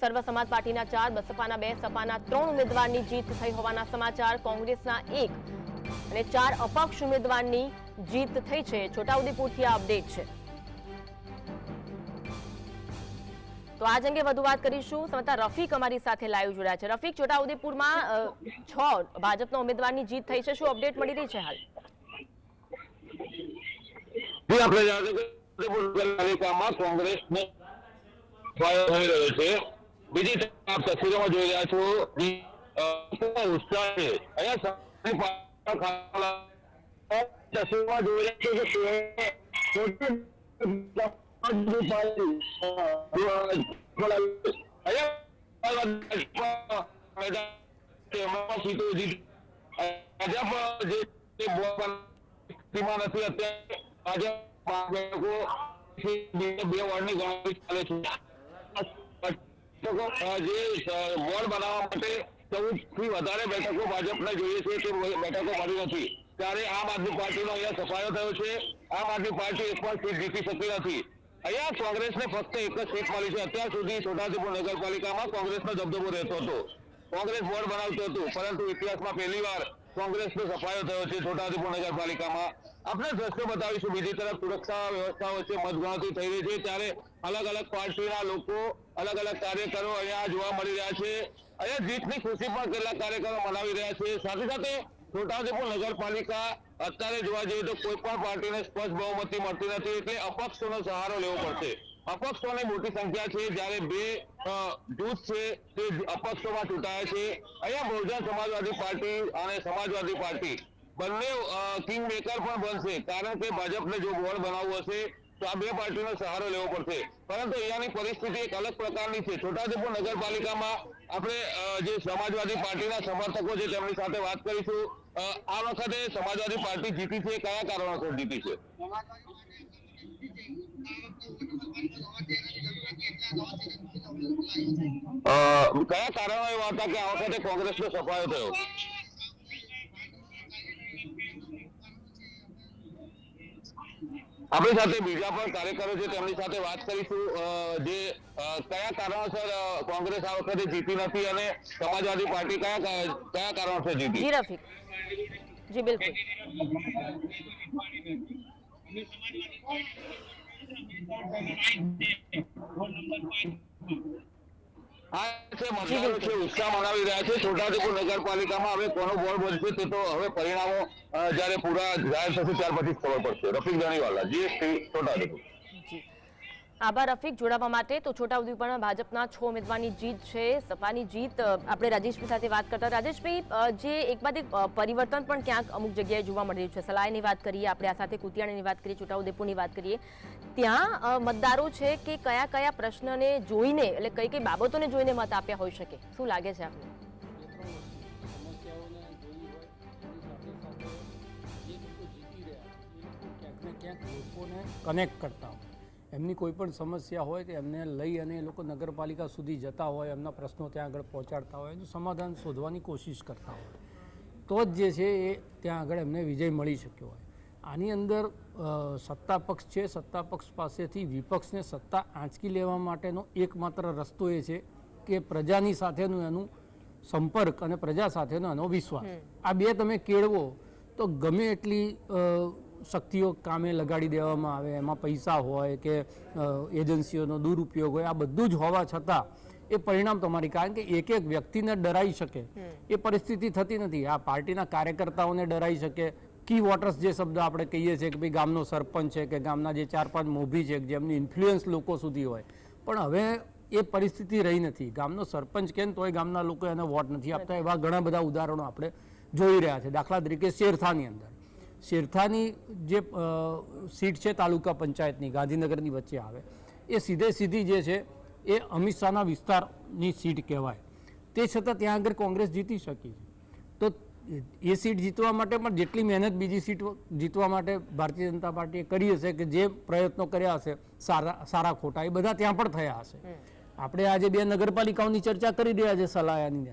સર્વ સમાજ પાર્ટીના 4, બસપાના 2, સપાના 3 ઉમેદવારની જીત થઈ હોવાના સમાચાર. કોંગ્રેસના 1 અને 4 અપક્ષ ઉમેદવારની જીત થઈ છે. છોટાઉદેપુરથી આ અપડેટ છે. તો આજ અંગે વધુ વાત કરીશું. સંવાદદાતા રફીક અમારી સાથે લાઈવ જોડાયા છે. રફીક, છોટાઉદેપુરમાં 6 ભાજપના ઉમેદવારની જીત થઈ છે, શું અપડેટ મળી રહી છે હાલ? આપણે પાલિકામાં કોંગ્રેસને ફાયદો થઈ રહ્યો છે. બીજી તરફ આપ તસવીરોમાં જોઈ રહ્યા છો ઉત્સાહ છે. અહીંયા તસવીરમાં જોઈ રહ્યા છો બે વાર્ડની ગણતરી ચાલે છે. બોર્ડ બનાવવા માટે 14 થી વધારે બેઠકો ભાજપને જોઈએ છે તે બેઠકો મળી નથી. ત્યારે આમ આદમી પાર્ટીનો અહીંયા સફાયો થયો છે. આમ આદમી પાર્ટી એક પણ સીટ જીતી શકી નથી. અહીંયા કોંગ્રેસને ફક્ત એક જ સીટ મળી છે. અત્યાર સુધી છોટાઉદેપુર નગરપાલિકામાં કોંગ્રેસનો દબદબો રહેતો હતો. કોંગ્રેસ બોર્ડ બનાવતું હતું, પરંતુ ઇતિહાસમાં પહેલીવાર કોંગ્રેસનો સફાયો થયો છે છોટાઉદેપુર નગરપાલિકામાં. આપણે દ્રશ્યો બતાવીશું. બીજી તરફ સુરક્ષા વ્યવસ્થા વચ્ચે મતગણતરી થઈ રહી છે, ત્યારે અલગ અલગ પાર્ટીના લોકો, અલગ અલગ કાર્યકરો અહીંયા જોવા મળી રહ્યા છે. અહીંયા જીતની ખુશી પણ કેટલાક કાર્યકરો મનાવી રહ્યા છે. સાથે સાથે છોટાઉદેપુર નગરપાલિકા અત્યારે જોવા જઈએ તો કોઈ પણ પાર્ટીને સ્પષ્ટ બહુમતી મળતી નથી, એટલે અપક્ષોનો સહારો લેવો પડશે. અપક્ષોની મોટી સંખ્યા છે, જ્યારે 2 જૂથ છે તે અપક્ષોમાં ચૂંટાયા છે. અહીંયા બહુજન સમાજવાદી પાર્ટી અને સમાજવાદી પાર્ટી બંને કિંગ મેકર પણ બનશે, કારણ કે ભાજપને જો બોર્ડ બનાવવું હશે તો આ બે પાર્ટીનો સહારો લેવો પડશે. પરંતુ અહીંયાની પરિસ્થિતિ એક અલગ પ્રકારની છે. છોટાઉદેપુર નગરપાલિકામાં આપણે જે સમાજવાદી પાર્ટીના સમર્થકો છે તેમની સાથે વાત કરીશું. આ વખતે સમાજવાદી પાર્ટી જીતી છે, કયા કારણોસર જીતી છે? કયા કારણો એવા હતા કે આ વખતે કોંગ્રેસનો સફાયો થયો? આપણી સાથે બીજા પણ કાર્યકરો છે, તેમની સાથે વાત કરીશું. જે કયા કારણોસર કોંગ્રેસ આ વખતે જીતી નથી અને સમાજવાદી પાર્ટી કયા કારણોસર જીતી? જી રફીક, જી બિલકુલ. મતદારો છે, ઉત્સાહ મનાવી રહ્યા છે. છોટાઉદેપુર નગરપાલિકામાં હવે કોનો બોર્ડ બનશે તે તો હવે પરિણામો જયારે પૂરા જાહેર થશે ત્યાર પછી ખબર પડશે. રફીક ધણીવાલા, જીએસટી, છોટાઉદેપુર. આભાર રફીક જોડાવા માટે. તો છોટાઉદેપુરમાં ભાજપના 6 ઉમેદવારની જીત છે, સપાની જીત. આપણે રાજેશભાઈ સાથે વાત કરતા. રાજેશભાઈ, જે એક બાદ એક પરિવર્તન પણ ક્યાંક અમુક જગ્યાએ જોવા મળી રહ્યું છે. સલાયની વાત કરીએ, આપણે આ સાથે કુતિયાણાની વાત કરીએ, છોટાઉદેપુરની વાત કરીએ, ત્યાં મતદારો છે કે કયા કયા પ્રશ્નને જોઈને, એટલે કઈ કઈ બાબતોને જોઈને મત આપ્યા હોઈ શકે, શું લાગે છે આપને? કનેક્ટ કરતા હોય, એમની કોઈ પણ સમસ્યા હોય તો એમને લઈ અને એ લોકો નગરપાલિકા સુધી જતા હોય, એમના પ્રશ્નો ત્યાં આગળ પહોંચાડતા હોય, એનું સમાધાન શોધવાની કોશિશ કરતા હોય, તો જ જે છે એ ત્યાં આગળ એમને વિજય મળી શક્યો હોય. આની અંદર સત્તા પક્ષ છે, સત્તા પક્ષ પાસેથી વિપક્ષને સત્તા આંચકી લેવા માટેનો એકમાત્ર રસ્તો એ છે કે પ્રજાની સાથેનું એનું સંપર્ક અને પ્રજા સાથેનો એનો વિશ્વાસ. આ બે તમે કેળવો તો ગમે એટલી શક્તિઓ કામે લગાડી દેવામાં આવે, એમાં પૈસા હોય કે એજન્સીઓનો દુરુપયોગ હોય, આ બધું જ હોવા છતાં એ પરિણામ તમારી, કારણ કે એક એક વ્યક્તિને ડરાઈ શકે એ પરિસ્થિતિ થતી નથી. આ પાર્ટીના કાર્યકર્તાઓને ડરાઈ શકે. કી વોટર્સ જે શબ્દ આપણે કહીએ છીએ કે ભાઈ ગામનો સરપંચ છે કે ગામના જે 4-5 મોભી છે જેમની ઇન્ફ્લુઅન્સ લોકો સુધી હોય, પણ હવે એ પરિસ્થિતિ રહી નથી. ગામનો સરપંચ કેમ તોય ગામના લોકો એને વોટ નથી આપતા. એવા ઘણા બધા ઉદાહરણો આપણે જોઈ રહ્યા છે. દાખલા તરીકે શેરથાની અંદર, શેરથાની જે સીટ છે તાલુકા પંચાયતની ગાંધીનગરની વચ્ચે આવે, એ સીધી જે છે એ અમિત શાહના વિસ્તારની સીટ કહેવાય. તે છતાં ત્યાં આગળ કોંગ્રેસ જીતી શકી છે. તો એ સીટ જીતવા માટે પણ જેટલી મહેનત બીજી સીટ જીતવા માટે ભારતીય જનતા પાર્ટીએ કરી હશે, કે જે પ્રયત્નો કર્યા હશે સારા ખોટા, એ બધા ત્યાં પણ થયા હશે. આપણે આજે 2 નગરપાલિકાઓની ચર્ચા કરી રહ્યા છે, સલાયાની,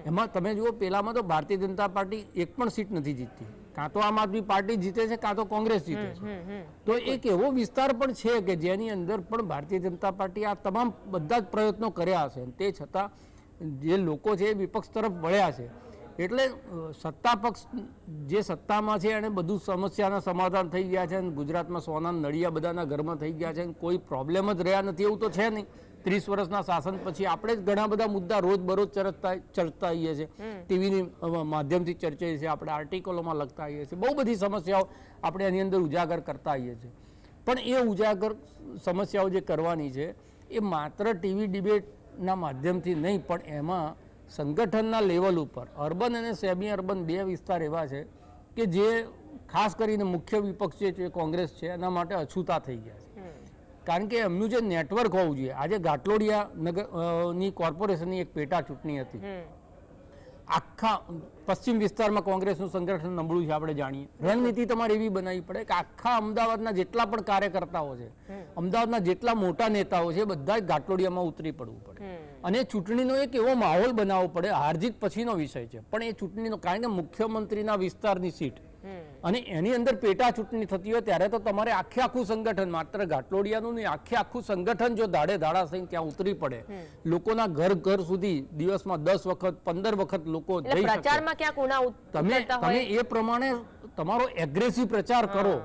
એમાં તમે જુઓ પેલામાં તો ભારતીય જનતા પાર્ટી એક પણ સીટ નથી જીતતી. કાં તો આમ આદમી પાર્ટી જીતે છે, કાં તો કોંગ્રેસ જીતે છે. તો એક એવો વિસ્તાર પણ છે કે જેની અંદર પણ ભારતીય જનતા પાર્ટી આ તમામ બધા જ પ્રયત્નો કર્યા હશે, તે છતાં જે લોકો છે એ વિપક્ષ તરફ વળ્યા છે. એટલે સત્તા પક્ષ જે સત્તામાં છે એને બધું સમસ્યાના સમાધાન થઈ ગયા છે અને ગુજરાતમાં સોના નળિયા બધાના ઘરમાં થઈ ગયા છે અને કોઈ પ્રોબ્લેમ જ રહ્યા નથી એવું તો છે નહીં. 30 વર્ષના શાસન પછી આપણે જ ઘણા બધા મુદ્દા રોજ બરોજ ચર્ચતા આવીએ છીએ, ટીવીની માધ્યમથી ચર્ચીએ છીએ, આપણે આર્ટિકલોમાં લખતા આવીએ છીએ, બહુ બધી સમસ્યાઓ આપણે એની અંદર ઉજાગર કરતા આવીએ છીએ. પણ એ ઉજાગર સમસ્યાઓ જે કરવાની છે એ માત્ર ટીવી ડિબેટના માધ્યમથી નહીં, પણ એમાં સંગઠનના લેવલ ઉપર અર્બન અને સેમી અર્બન બે વિસ્તાર એવા છે કે જે ખાસ કરીને મુખ્ય વિપક્ષ જે કોંગ્રેસ છે એના માટે અછૂતા થઈ ગયા છે. કારણ કે એમનું જે નેટવર્ક હોવું જોઈએ, આજે ઘાટલોડિયા ની કોર્પોરેશનની એક પેટા ચૂંટણી હતી, આખા પશ્ચિમ વિસ્તારમાં કોંગ્રેસનું સંગઠન નબળું છે આપણે જાણીએ. રણનીતિ તમારે એવી બનાવવી પડે કે આખા અમદાવાદના જેટલા પણ કાર્યકર્તાઓ છે, અમદાવાદના જેટલા મોટા નેતાઓ છે, બધા ઘાટલોડિયામાં ઉતરી પડવું પડે અને ચૂંટણીનો એક એવો માહોલ બનાવવો પડે. હારજીત પછીનો વિષય છે, પણ એ ચૂંટણીનો, કારણ કે મુખ્યમંત્રીના વિસ્તારની સીટ અને એની અંદર પેટા ચૂંટણી થતી હોય ત્યારે તો તમારે આખું સંગઠન, માત્ર ઘાટલોડિયાનું નહીં, આખું સંગઠન જો દાડે દાડા થઈને ત્યાં ઉતરી પડે, લોકોના ઘર સુધી દિવસમાં 10 વખત 15 વખત લોકો જઈ શકે, પ્રચારમાં ક્યાંક ઉના તમે એ પ્રમાણે તમારો એગ્રેસિવ પ્રચાર કરો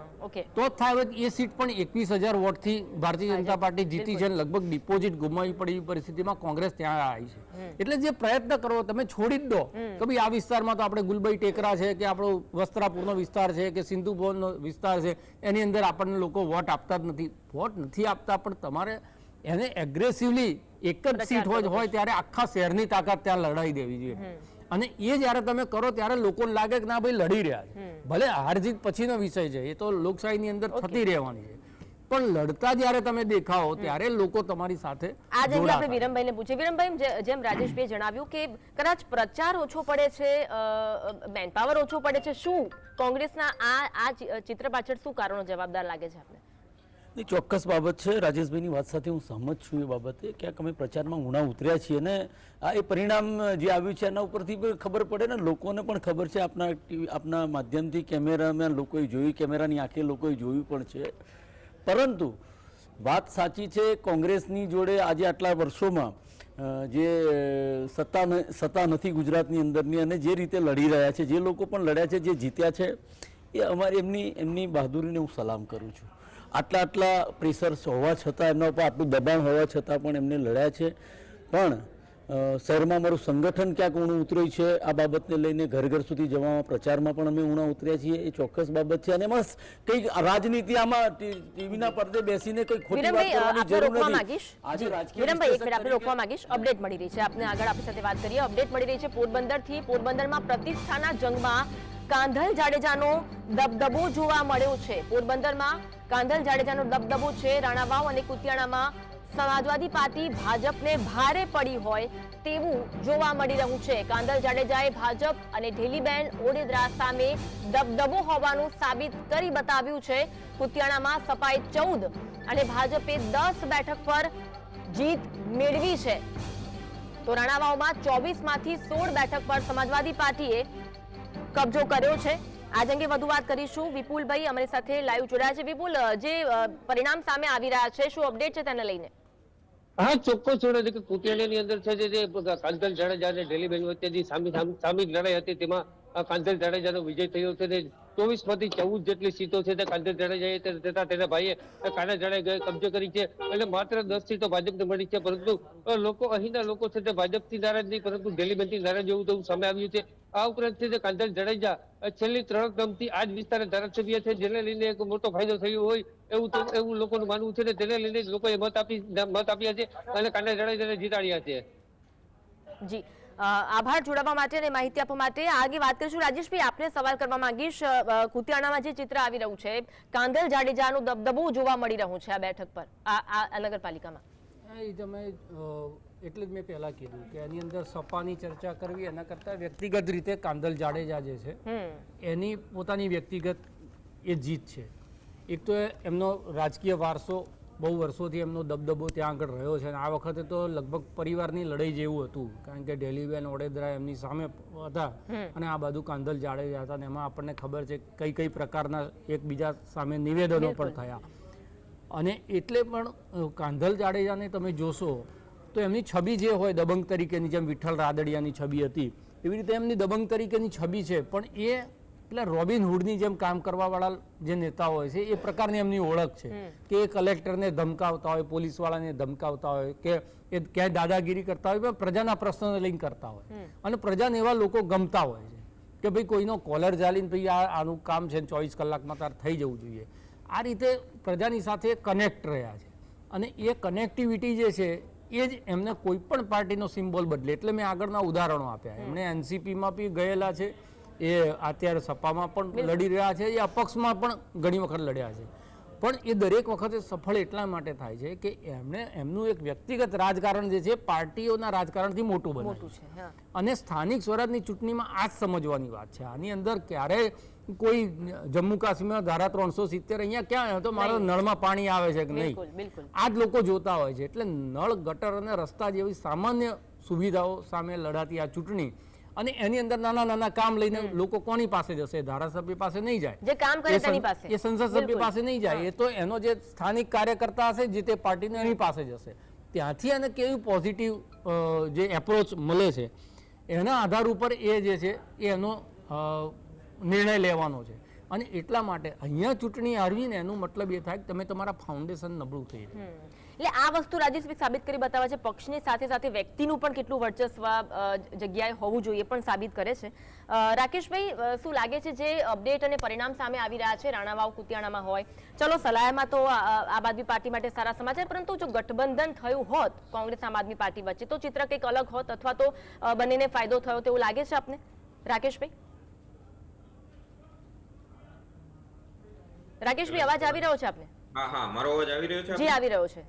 તો જ થાય. એ સીટ પણ 21,000 વોટથી ભારતીય જનતા પાર્ટી જીતી છે, લગભગ ડિપોઝિટ ગુમાવી પડી પરિસ્થિતિમાં કોંગ્રેસ ત્યાં આવી છે. એટલે જે પ્રયત્ન કરો તમે છોડી જ દો કે ભાઈ આ વિસ્તારમાં તો આપણે ગુલબાઈ ટેકરા છે કે આપણો વસ્ત્રાપુરનો વિસ્તાર છે કે સિંધુ ભવનનો વિસ્તાર છે, એની અંદર આપણને લોકો વોટ આપતા જ નથી. વોટ નથી આપતા, પણ તમારે એને એગ્રેસિવલી એક જ સીટ હોય ત્યારે આખા શહેરની તાકાત ત્યાં લડાઈ દેવી જોઈએ. અને એ જ્યારે તમે કરો ત્યારે લોકોને લાગે કે ના ભાઈ લડી રહ્યા છે. ભલે હાર જીત પછીનો વિષય છે, એ તો લોકશાહીની અંદર થતી રહેવાની છે, પણ લડતા જ્યારે તમે દેખાઓ ત્યારે લોકો તમારી સાથે. આ જ આપણે વિરમભાઈને પૂછીએ. વિરમભાઈ, જેમ રાજેશભાઈએ જણાવ્યું કે કદાચ પ્રચાર ઓછો પડે છે, મેનપાવર ઓછો પડે છે, શું કોંગ્રેસના આ ચિત્ર પાછળ શું કારણો જવાબદાર લાગે છે આપને? એ ચોક્કસ બાબત છે. રાજેશભાઈની વાત સાથે હું સહમત છું. એ બાબતે ક્યાંક અમે પ્રચારમાં ઉણા ઉતર્યા છીએ અને આ એ પરિણામ જે આવ્યું છે એના ઉપરથી ખબર પડે ને, લોકોને પણ ખબર છે. આપના માધ્યમથી કેમેરામેન લોકોએ જોયું, કેમેરાની આંખે લોકોએ જોયું પણ છે. પરંતુ વાત સાચી છે, કોંગ્રેસની જોડે આજે આટલા વર્ષોમાં જે સત્તા નથી ગુજરાતની અંદરની, અને જે રીતે લડી રહ્યા છે, જે લોકો પણ લડ્યા છે, જે જીત્યા છે, એ અમારી એમની બહાદુરીને હું સલામ કરું છું. આટલા પ્રેશર હોવા છતાં, એમના ઉપર આટલું દબાણ હોવા છતાં પણ એમને લડ્યા છે. પણ શહેરમાં અમારું સંગઠન ક્યાંક ઊણું ઉતર્યું છે. આ બાબતને લઈને ઘર સુધી જવામાં, પ્રચારમાં પણ અમે ઊણા ઉતર્યા છીએ. એ ચોક્કસ બાબત છે. અને એમાં કંઈક રાજનીતિ, આમાં ટીવીના પડદે બેસીને કંઈ ખોટી વાત કરવાની જરૂર નથી. આજે રાજકીય વિરમભાઈ, એક મિનિટ આપણે રોકવા માંગીશ. અપડેટ મળી રહી છે આપને, આગળ આપણી સાથે વાત કરીએ. અપડેટ મળી રહી છે પોરબંદરથી. પોરબંદરમાં પ્રતિષ્ઠાના જંગમાં કાંધલ જાડેજાનો દબદબો જોવા મળ્યો છે. પોરબંદરમાં કાંધલ જાડેજાનો દબદબો છે. રાણાવાવ અને કુતિયાણામાં સમાજવાદી પાર્ટી ભાજપને ભારે પડી હોય તેવું જોવા મળી રહ્યું છે. કાંધલ જાડેજાએ ભાજપ અને ઢેલીબેન ઓડેદરા સામે દબદબો હોવાનું સાબિત કરી બતાવ્યું છે. કુતિયાણામાં સપાએ 14 અને ભાજપે 10 બેઠક પર જીત મેળવી છે, તો રાણાવાવમાં 24માંથી 16 બેઠક પર સમાજવાદી પાર્ટીએ કબજો કર્યો છે. આજ અંગે વધુ વાત કરીશું. વિપુલભાઈ અમારી સાથે લાઈવ જોડાયા છે. વિપુલ, જે પરિણામ સામે આવી રહ્યા છે, શું અપડેટ છે તેને લઈને? હા, ચોક્કસ જોડે છે કે કુતિયાણાની અંદર છે જે કાંધલ જાડેજા અને ઢેલીબેન વચ્ચે જે સામી લડાઈ હતી તેમાં કાંધલ જાડેજાનો વિજય થયો છે. 24માંથી 14 જેટલી સીટો છે તે કાંધલ જાડેજાએ તથા તેના ભાઈએ કાંધલ જાડેજાએ કબજો કરી છે અને માત્ર 10 સીટો ભાજપને મળી છે. પરંતુ અહીંના લોકો છે તે ભાજપથી નારાજ નહીં, પરંતુ ઢેલીબેનથી નારાજ એવું તેવું સામે આવ્યું છે. આ ઉપરાંત છે તે કાંધલ જાડેજા છેલ્લી 3 ટર્મથી આ જ વિસ્તારના ધારાસભ્ય છે, જેને લઈને એક મોટો ફાયદો થયો હોય એવું લોકોનું માનવું છે ને તેને લઈને જ લોકોએ મત આપ્યા છે અને કાંધલ જાડેજાને જીતાડ્યા છે. જી, આભાર જોડાવા માટે અને માહિતી આપવા માટે. આગે વાત કરીશું. રાજેશભાઈ, આપને સવાલ કરવા માંગીશ. કુતિયાણામાં જે ચિત્ર આવી રહ્યું છે, કાંધલ જાડેજાનો દબદબો જોવા મળી રહ્યું છે આ બેઠક પર, આ નગરપાલિકામાં. એ તમે એટલે જ મેં પહેલા કીધું કે એની અંદર સપાની ચર્ચા કરવી એના કરતાં વ્યક્તિગત રીતે કાંધલ જાડેજા જે છે એની પોતાની વ્યક્તિગત એ જીત છે. એક તો એમનો રાજકીય વારસો, બહુ વર્ષોથી એમનો દબદબો ત્યાં આગળ રહ્યો છે અને આ વખતે તો લગભગ પરિવારની લડાઈ જેવું હતું, કારણ કે ઢેલીબેન ઓડેદરા એમની સામે હતા અને આ બાજુ કાંધલ જાડેજા હતા અને એમાં આપણને ખબર છે કઈ પ્રકારના એકબીજા સામે નિવેદનો પણ થયા. અને એટલે પણ કાંધલ જાડેજાને તમે જોશો તો એમની છબી જે હોય દબંગ તરીકેની, જેમ વિઠ્ઠલ રાદડિયાની છબી હતી, એવી રીતે એમની દબંગ તરીકેની છબી છે, પણ એ એટલે રોબિન હુડની જેમ કામ કરવાવાળા જે નેતાઓ હોય છે એ પ્રકારની એમની ઓળખ છે કે એ કલેક્ટરને ધમકાવતા હોય, પોલીસવાળાને ધમકાવતા હોય કે એ ક્યાંય દાદાગીરી કરતા હોય, પણ પ્રજાના પ્રશ્નોને લઈને કરતા હોય અને પ્રજાને એવા લોકો ગમતા હોય છે કે ભાઈ કોઈનો કોલર ઝાલીને ભાઈ આનું કામ છે 24 કલાકમાં તાર થઈ જવું જોઈએ. આ રીતે પ્રજાની સાથે કનેક્ટ રહ્યા છે અને એ કનેક્ટિવિટી જે છે એ જ એમને કોઈ પણ પાર્ટીનો સિમ્બોલ બદલે. એટલે મેં આગળના ઉદાહરણો આપ્યા. એમણે એનસીપીમાં બી ગયેલા છે, એ અત્યારે સપામાં પણ લડી રહ્યા છે, એ અપક્ષમાં પણ ઘણી વખત લડ્યા છે, પણ એ દરેક વખતે સફળ એટલા માટે થાય છે કે એમણે એમનું એક વ્યક્તિગત રાજકારણ જે છે પાર્ટીઓના રાજકારણથી મોટું બનાવ્યું છે. અને સ્થાનિક સ્વરાજની ચૂંટણીમાં આ જ સમજવાની વાત છે. આની અંદર ક્યારેય કોઈ જમ્મુ કાશ્મીરમાં ધારા 370 અહીંયા ક્યાં તો મારા નળમાં પાણી આવે છે કે નહીં, આ જ લોકો જોતા હોય છે. એટલે નળ, ગટર અને રસ્તા જેવી સામાન્ય સુવિધાઓ સામે લડાતી આ ચૂંટણી, અને એની અંદર નાના નાના કામ લઈને લોકો કોની પાસે જશે? ધારાસભ્ય પાસે નહીં જાય, જે કામ કરે તેની પાસે, એ સંસદ સભ્ય પાસે નહીં જાય, એ તો એનો જે સ્થાનિક કાર્યકર્તા હશે જે તે પાર્ટીનો એની પાસે જશે. ત્યાંથી એને કેવી પોઝિટિવ જે એપ્રોચ મળે છે એના આધાર ઉપર એ જે છે એનો નિર્ણય લેવાનો છે. અને એટલા માટે અહીંયા ચૂંટણી હારવીને એનું મતલબ એ થાય કે તમે તમારા ફાઉન્ડેશન નબળું થઈ જાય. એટલે આ વસ્તુ રાજેશભાઈ સાબિત કરી બતાવે છે પક્ષની સાથે સાથે વ્યક્તિનું પણ કેટલું વર્ચસ્વ જગ્યાએ હોવું જોઈએ પણ સાબિત કરે છે. રાકેશભાઈ, શું લાગે છે જે અપડેટ અને પરિણામ સામે આવી રહ્યા છે રાણાવાવ કુતિયાણામાં હોય, ચલો સલાયામાં તો આમ આદમી પાર્ટી માટે સારા સમાચાર, પરંતુ જો ગઠબંધન થયું હોત કોંગ્રેસ આમ આદમી પાર્ટી વચ્ચે તો ચિત્ર કંઈક અલગ હોત અથવા તો બંનેને ફાયદો થયો તેવું લાગે છે આપને? રાકેશભાઈ, રાકેશભાઈ અવાજ આવી રહ્યો છે આપને? હા, મારો અવાજ આવી રહ્યો છે? જી, આવી રહ્યો છે.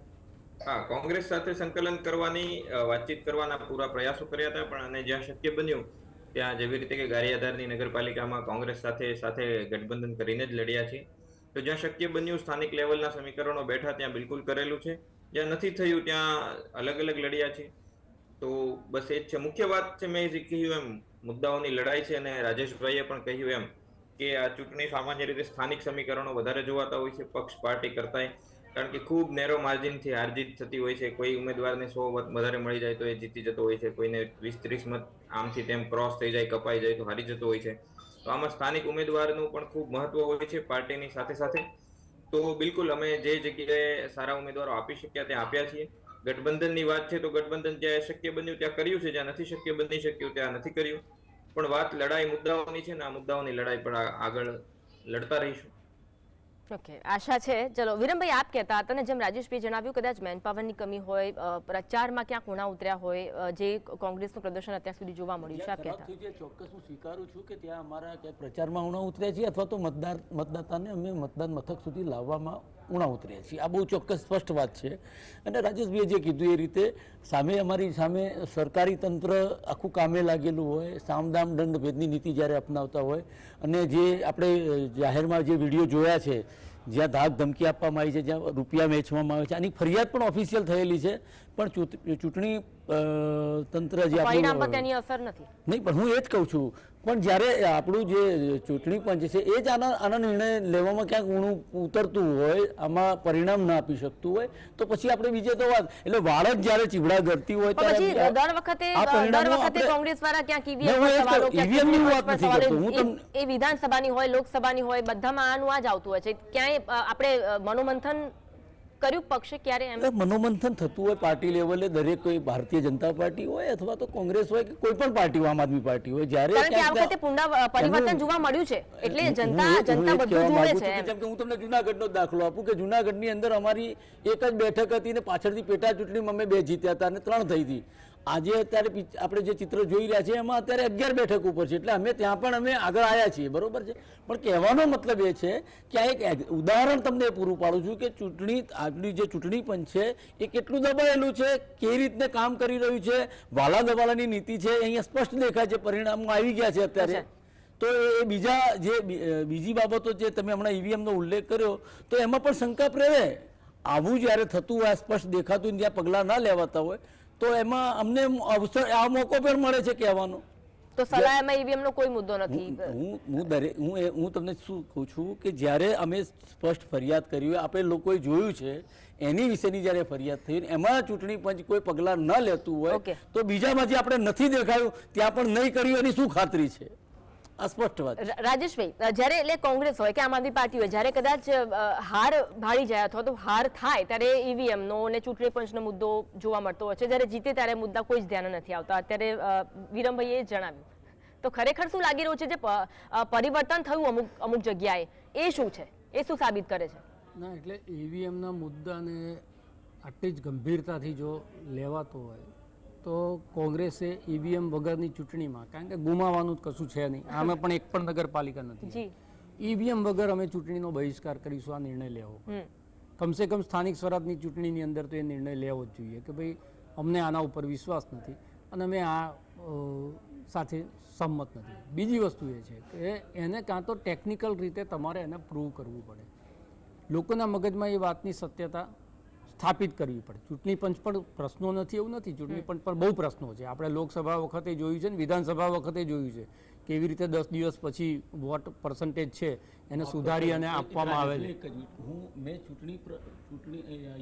હા, કોંગ્રેસ સાથે સંકલન કરવાની વાતચીત કરવાના પૂરા પ્રયાસો કર્યા હતા, પણ અને જ્યાં શક્ય બન્યું ત્યાં જેવી રીતે કે ગારિયાધારની નગરપાલિકામાં કોંગ્રેસ સાથે ગઠબંધન કરીને જ લડ્યા છે. તો જ્યાં શક્ય બન્યું સ્થાનિક લેવલના સમીકરણો બેઠા ત્યાં બિલકુલ કરેલું છે, જ્યાં નથી થયું ત્યાં અલગ અલગ લડ્યા છે. તો બસ એ જ છે મુખ્ય વાત છે. મેં જે કહ્યું એમ મુદ્દાઓની લડાઈ છે, અને રાજેશભાઈએ પણ કહ્યું એમ કે આ ચૂંટણી સામાન્ય રીતે સ્થાનિક સમીકરણો વધારે જોવાતા હોય છે પક્ષ પાર્ટી કરતાંય, કારણ કે ખૂબ નેરો માર્જિનથી હારજીત થતી હોય છે. કોઈ ઉમેદવારને 100 મત વધારે મળી જાય તો એ જીતી જતો હોય છે, કોઈને 20-30 મત આમથી તેમ ક્રોસ થઈ જાય, કપાઈ જાય તો હારી જતો હોય છે. તો આમાં સ્થાનિક ઉમેદવારનું પણ ખૂબ મહત્વ હોય છે પાર્ટીની સાથે સાથે. તો બિલકુલ અમે જે જગ્યાએ સારા ઉમેદવારો આપી શક્યા ત્યાં આપ્યા છીએ. ગઠબંધનની વાત છે તો ગઠબંધન જ્યાં શક્ય બન્યું ત્યાં કર્યું છે, જ્યાં નથી શક્ય બની શક્યું ત્યાં નથી કર્યું. પણ વાત લડાઈ મુદ્દાઓની છે ને, આ મુદ્દાઓની લડાઈ પણ આગળ લડતા રહીશું. ઓકે, આશા છે. ચલો વિરમભાઈ, આપ કહેતા હતા ને જેમ રાજેશભાઈ જણાવ્યું કદાચ મેનપાવરની કમી હોય, પ્રચારમાં ક્યાંક ઉણા ઉતર્યા હોય, જે કોંગ્રેસનું પ્રદર્શન અત્યાર સુધી જોવા મળ્યું છે, આપ કહેતા? ચોક્કસ હું સ્વીકારું છું કે ત્યાં અમારા ક્યાંક પ્રચારમાં ઉણા ઉતર્યા છીએ અથવા તો મતદાતાને અમે મતદાન મથક સુધી લાવવામાં ઉણા ઉતર્યા છીએ. આ બહુ ચોક્કસ સ્પષ્ટ વાત છે. અને રાજેશભાઈએ જે કીધું એ રીતે અમારી સામે સરકારી તંત્ર આખું કામે લાગેલું હોય, સામદામ દંડ ભેદની નીતિ જ્યારે અપનાવતા હોય, અને જે આપણે જાહેરમાં જે વિડીયો જોયા છે જ્યાં ધાક ધમકી આપવામાં આવી છે, જ્યાં રૂપિયા વેચવામાં આવે છે, આની ફરિયાદ પણ ઓફિશિયલ થયેલી છે, પણ ચૂંટણી તંત્ર જે પરિણામ પર તેની અસર નથી. નહીં, પણ હું એ જ કહું છું, પણ જ્યારે આપણું જે ચૂંટણી પંચ છે એ જ આના નિર્ણય લેવામાં ક્યાંક ઊણું ઉતરતું હોય, આમાં પરિણામ ના આપી શકતું હોય, તો પછી આપણે બીજે તો વાત, એટલે વાળત જ્યારે ચીવડા ગરતી હોય ત્યારે દર વખતે કોંગ્રેસ વાળા ક્યાંક ઈવીએમ એ વિધાનસભાની હોય, લોકસભાની હોય, બધામાં આનું આ જ આવતું હોય છે. ક્યાંય આપણે મનોમંથન કર્યું પક્ષે ક્યારે? એમ મનોમંથન થતું હોય પાર્ટી લેવલે, દરેક કોઈ ભારતીય જનતા પાર્ટી હોય અથવા તો કોંગ્રેસ હોય કે કોઈ પણ પાર્ટી હોય, આમ આદમી પાર્ટી હોય, જ્યારે આ વખતે પરિવર્તન જોવા મળ્યું છે એટલે જનતા બધું જુએ છે. જેમ કે હું તમને જુનાગઢનો દાખલો આપું કે જુનાગઢની અંદર અમારી એક જ બેઠક હતી ને પાછળથી પેટા ચૂંટણીમાં અમે 2 જીત્યા હતા અને 3 થઈ હતી. આજે અત્યારે આપણે જે ચિત્ર જોઈ રહ્યા છીએ એમાં અત્યારે 11 બેઠક ઉપર છે, એટલે અમે ત્યાં પણ અમે આગળ આવ્યા છીએ, બરોબર છે. પણ કહેવાનો મતલબ એ છે કે આ એક ઉદાહરણ તમને પૂરું પાડું છું કે આપણી જે ચૂંટણી પંચ છે એ કેટલું દબાયેલું છે, કેવી રીતને કામ કરી રહ્યું છે, વાલા દવાલાની નીતિ છે, અહીંયા સ્પષ્ટ દેખાય છે, પરિણામો આવી ગયા છે અત્યારે. તો એ બીજી બાબતો જે તમે હમણાં ઈવીએમનો ઉલ્લેખ કર્યો તો એમાં પણ શંકા પ્રેરે. આવું જ્યારે થતું હોય, સ્પષ્ટ દેખાતું જ્યાં પગલાં ના લેવાતા હોય, તો એમાં અમને અવસર, આ મોકો પણ મળે છે કહેવાનો. તો સલાહમાં ઈવીએમ નો કોઈ મુદ્દો નથી. હું તમને શું કહું છું કે જ્યારે અમે સ્પષ્ટ ફરિયાદ કરી હોય, આપણે લોકોએ જોયું છે એની વિશેની જ્યારે ફરિયાદ થઈ એમાં ચૂંટણી પંચ કોઈ પગલાં ન લેતું હોય Okay. તો બીજામાં જે આપણે નથી દેખાયું ત્યાં પણ નહીં કર્યું એની શું ખાતરી છે? આ સ્પષ્ટ વાત છે. રાજેશભાઈ, જ્યારે એટલે કોંગ્રેસ હોય કે આમ આદમી પાર્ટી હોય, જ્યારે કદાચ હાર ભાળી જાય અથવા તો હાર થાય ત્યારે ઈવીએમ નો અને ચૂંટણી પંચનો મુદ્દો જોવા મળતો હોય છે, જ્યારે જીતે ત્યારે મુદ્દા કોઈ જ ધ્યાન નથી આવતા. અત્યારે વિરમભાઈએ જણાવ્યું, તો ખરેખર શું લાગી રહ્યું છે જે પરિવર્તન થયું અમુક જગ્યાએ, એ શું છે, એ શું સાબિત કરે છે? ના, એટલે ઈવીએમના મુદ્દાને આટલી જ ગંભીરતાથી જો લેવાતો હોય તો કોંગ્રેસે ઈવીએમ વગરની ચૂંટણીમાં, કારણ કે ગુમાવવાનું કશું છે નહીં, આમે પણ એક પણ નગરપાલિકા નથી, જી, ઈવીએમ વગર અમે ચૂંટણીનો બહિષ્કાર કરીશું, આ નિર્ણય લેવો. કમસે કમ સ્થાનિક સ્વરાજની ચૂંટણીની અંદર તો એ નિર્ણય લેવો જ જોઈએ કે ભાઈ અમને આના ઉપર વિશ્વાસ નથી અને અમે આ સાથે સંમત નથી. બીજી વસ્તુ એ છે કે એને કાં તો ટેકનિકલ રીતે તમારે એને પ્રૂવ કરવું પડે, લોકોના મગજમાં એ વાતની સત્યતા સ્થાપિત કરવી પડે. ચૂંટણી પંચ પણ પ્રશ્નો નથી એવું નથી, ચૂંટણી પંચ પર બહુ પ્રશ્નો છે. આપણે લોકસભા વખતે જોયું છે ને વિધાનસભા વખતે જોયું છે કેવી રીતે 10 દિવસ પછી વોટ પર્સન્ટેજ છે એને સુધારી અને આપવામાં આવે છે. મેં ચૂંટણી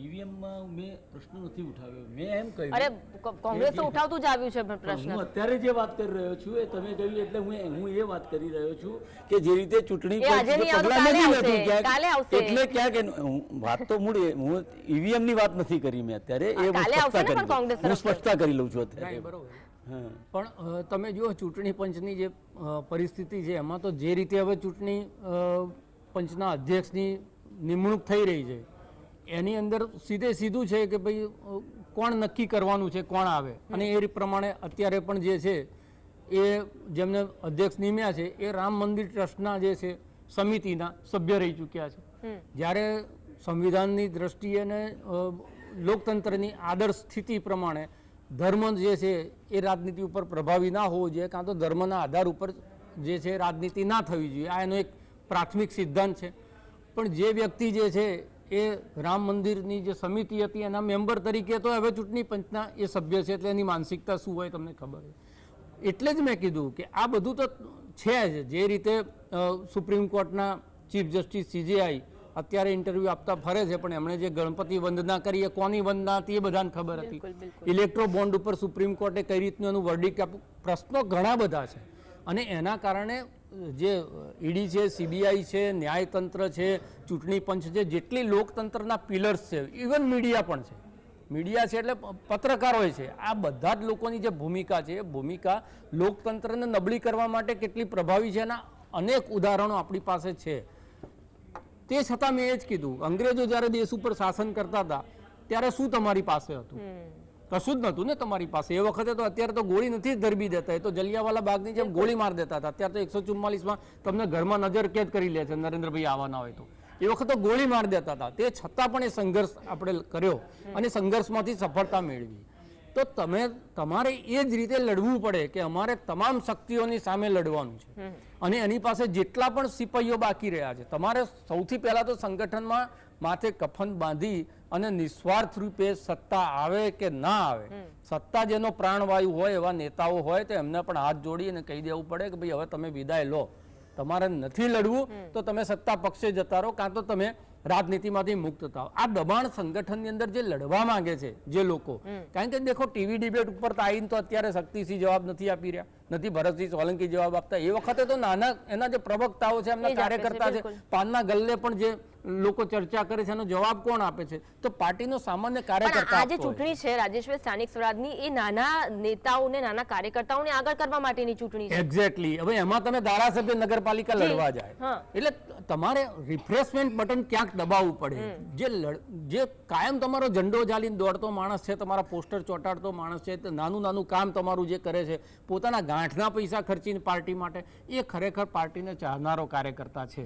ઈવીએમમાં મેં પ્રશ્ન નથી ઉઠાવ્યો, મેં એમ કહ્યું અરે કોંગ્રેસ તો ઉઠાવતું જ આવ્યું છે પ્રશ્ન. હું અત્યારે જે વાત કરી રહ્યો છું એ તમે કહ્યું એટલે હું એ વાત કરી રહ્યો છું કે જે રીતે ચૂંટણી એ આજે નહીં આવતું, પગલાં કાલે નથી આવશે, લેતું ક્યાંક, કાલે આવશે. એટલે ક્યાંક વાત તો મૂળ હું ઈવીએમ ની વાત નથી કરી મેં અત્યારે, એ હું કાલે આવશે ને સ્પષ્ટતા પણ કોંગ્રેસ કરી, હું તરફથી. સ્પષ્ટતા કરી લઉં છું ના, અત્યારે. એ બરોબર. હા. પણ તમે જુઓ ચૂંટણી પંચની જે પરિસ્થિતિ છે એમાં તો જે રીતે હવે ચૂંટણી પંચના અધ્યક્ષની નિમણૂક થઈ રહી છે એની અંદર સીધું છે કે ભાઈ કોણ નક્કી કરવાનું છે કોણ આવે, અને એ પ્રમાણે અત્યારે પણ જે છે એ જેમને અધ્યક્ષ નિમ્યા છે એ રામ મંદિર ટ્રસ્ટના જે છે સમિતિના સભ્ય રહી ચૂક્યા છે. જ્યારે સંવિધાનની દ્રષ્ટિએ અને લોકતંત્રની આદર્શ સ્થિતિ પ્રમાણે ધર્મ જે છે એ રાજનીતિ ઉપર પ્રભાવી ના હોવો જોઈએ, કાં તો ધર્મના આધાર ઉપર જે છે રાજનીતિ ના થવી જોઈએ, આ એનો એક પ્રાથમિક સિદ્ધાંત છે. પણ જે વ્યક્તિ જે છે એ રામ મંદિરની જે સમિતિ હતી એના મેમ્બર તરીકે તો હવે ચૂંટણી પંચના એ સભ્ય છે, એટલે એની માનસિકતા શું હોય તમને ખબર છે. એટલે જ મેં કીધું કે આ બધું તો છે જ. જે રીતે સુપ્રીમ કોર્ટના ચીફ જસ્ટિસ CJI અત્યારે ઇન્ટરવ્યૂ આપતા ફરે છે, પણ એમણે જે ગણપતિ વંદના કરી એ કોની વંદના હતી એ બધાને ખબર હતી. ઇલેક્ટ્રો બોન્ડ ઉપર સુપ્રીમ કોર્ટે કઈ રીતનું એનું વર્ડિક્ટ આપ્યું, પ્રશ્નો ઘણા બધા છે. અને એના કારણે જે ઈડી છે, CBI છે, ન્યાયતંત્ર છે, ચૂંટણી પંચ છે, જેટલી લોકતંત્રના પિલર્સ છે, ઇવન મીડિયા પણ છે, મીડિયા છે એટલે પત્રકારો છે, આ બધા જ લોકોની જે ભૂમિકા છે એ ભૂમિકા લોકતંત્રને નબળી કરવા માટે કેટલી પ્રભાવી છે એના અનેક ઉદાહરણો આપણી પાસે છે. તે છતાં મેં એ જ કીધું, અંગ્રેજો જ્યારે દેશ ઉપર શાસન કરતા હતા ત્યારે શું તમારી પાસે હતું? કશું જ નહોતું ને તમારી પાસે. એ વખતે તો અત્યારે તો ગોળી નથી ધરબી દેતા, એ તો જલિયાવાલા બાગની જેમ ગોળી માર દેતા હતા. અત્યારે તો 144માં તમને ઘરમાં નજર કેદ કરી લે છે નરેન્દ્રભાઈ આવવાના હોય તો. એ વખત તો ગોળી માર દેતા હતા. તે છતાં પણ એ સંઘર્ષ આપણે કર્યો અને સંઘર્ષમાંથી સફળતા મેળવી. તો તમારે એ જ રીતે લડવું પડે કે અમારે તમામ શક્તિઓની સામે લડવાનું છે, અને એની પાસે જેટલા પણ સિપાહીઓ બાકી રહ્યા છે તમારે સૌથી પહેલા તો સંગઠનમાં માથે કફન બાંધી અને નિસ્વાર્થ રૂપે સત્તા આવે કે ના આવે, સત્તા જેનો પ્રાણવાયુ હોય એવા નેતાઓ હોય તો એમને પણ હાથ જોડી અને કહી દેવું પડે કે ભાઈ હવે તમે વિદાય લો, તમારે નથી લડવું તો તમે સત્તા પક્ષે જતા રહો, કાં તો તમે રાજનીતિમાંથી મુક્ત થાવ. આ દબાણ સંગઠનની અંદર જે લડવા માંગે છે જે લોકો, કારણ કે દેખો ટીવી ડિબેટ ઉપર તો આવીને તો અત્યારે શક્તિસિંહ જવાબ નથી આપી રહ્યા, નથી ભરતસિંહ સોલંકી જવાબ આપતા. એ વખતે તો નાના એના જે પ્રવક્તાઓ છે, એમના કાર્યકર્તા છે, પાનના ગલ્લે પણ જે લોકો ચર્ચા કરે છે એનો જવાબ કોણ આપે છે? તો પાર્ટીનો સામાન્ય કાર્યકર્તા. આ જે ચૂંટણી છે રાજેશભાઈ સ્થાનિક સ્વરાજની, એ નાના નેતાઓને નાના કાર્યકર્તાઓને આગળ કરવા માટેની ચૂંટણી છે. એક્ઝેક્ટલી. હવે એમાં તમે ધારાસભ્ય નગરપાલિકા લડવા જાય એટલે તમારે રિફ્રેશમેન્ટ બટન ક્યાંક દબાવવું પડે. જે કાયમ તમારો ઝંડો ઝાલીને દોડતો માણસ છે, તમારા પોસ્ટર ચોંટાડતો માણસ છે, નાનું કામ તમારું જે કરે છે પોતાના ગાંઠના પૈસા ખર્ચીને પાર્ટી માટે, એ ખરેખર પાર્ટીને ચાહનારો કાર્યકર્તા છે.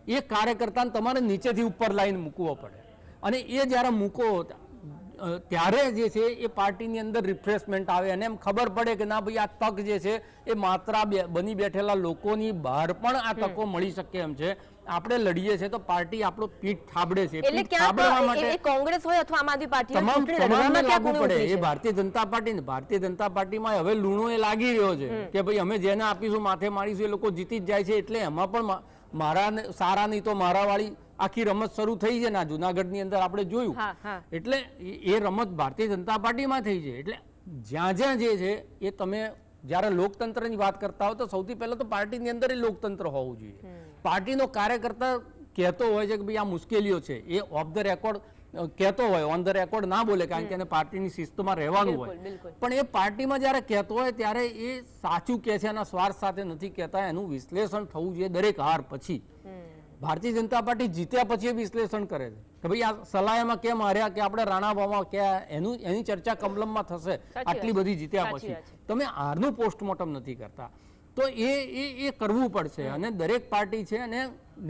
એ કાર્યકર્તાને તમારે નીચેથી ઉપર લાઈન મૂકવો પડે, અને એ જ્યારે મૂકો ત્યારે જે છે એ પાર્ટીની અંદર રિફ્રેશમેન્ટ આવે અને એમ ખબર પડે કે ના ભાઈ આ તક જે છે એ માત્ર બની બેઠેલા લોકોની બહાર પણ આ તકો મળી શકે એમ છે. આપણે લડીએ છીએ તો પાર્ટી આપણો પીઠ થાબડે છે. એટલે પીઠ થાબડવા ક્યાં માટે એ કોંગ્રેસ હોય અથવા આમ આદમી પાર્ટી હોય, તમામ ચૂંટણી લડવામાં પગલાંને ક્યાં લાગુ કોની પડે. ઉતરી એ છે? ભારતીય જનતા પાર્ટીમાં હવે લૂણો એ લાગી રહ્યો છે કે ભાઈ અમે જેને આપીશું માથે મારીશું એ લોકો જીતી જ જાય છે. એટલે એમાં પણ મારા સારા નહીં તો મારા વાળી આખી રમત શરૂ થઈ છે ને જુનાગઢની અંદર આપણે જોયું. હા, હા. એટલે એ રમત ભારતીય જનતા પાર્ટીમાં થઈ છે. એટલે જ્યાં જ્યાં જે છે એ તમે જ્યારે લોકતંત્રની વાત કરતા હો તો સૌથી પહેલા તો પાર્ટીની અંદર એ લોકતંત્ર હોવું જોઈએ. પાર્ટીનો કાર્યકર્તા કહેતો હોય છે કે ભાઈ આ મુશ્કેલીઓ છે, એ ઓફ ધ રેકોર્ડ કહેતો હોય, ઓન ધ રેકોર્ડ ના બોલે, કારણ કે એને પાર્ટીની શિસ્તમાં રહેવાનું હોય. બિલકુલ. પણ એ પાર્ટીમાં જ્યારે કહેતો હોય ત્યારે એ સાચું કહે છે, એના સ્વાર્થ સાથે નથી કહેતા. એનું વિશ્લેષણ થવું જોઈએ દરેક હાર પછી. ભારતીય જનતા પાર્ટી જીત્યા પછી એ વિશ્લેષણ કરે છે કે ભાઈ આ સલાયામાં કેમ હાર્યા, કે આપણે રાણાભામાં ક્યાં, એની ચર્ચા કમલમમાં થશે આટલી બધી જીત્યા પછી. તમે હારનું પોસ્ટમોર્ટમ નથી કરતા. તો એ કરવું પડશે અને દરેક પાર્ટી છે અને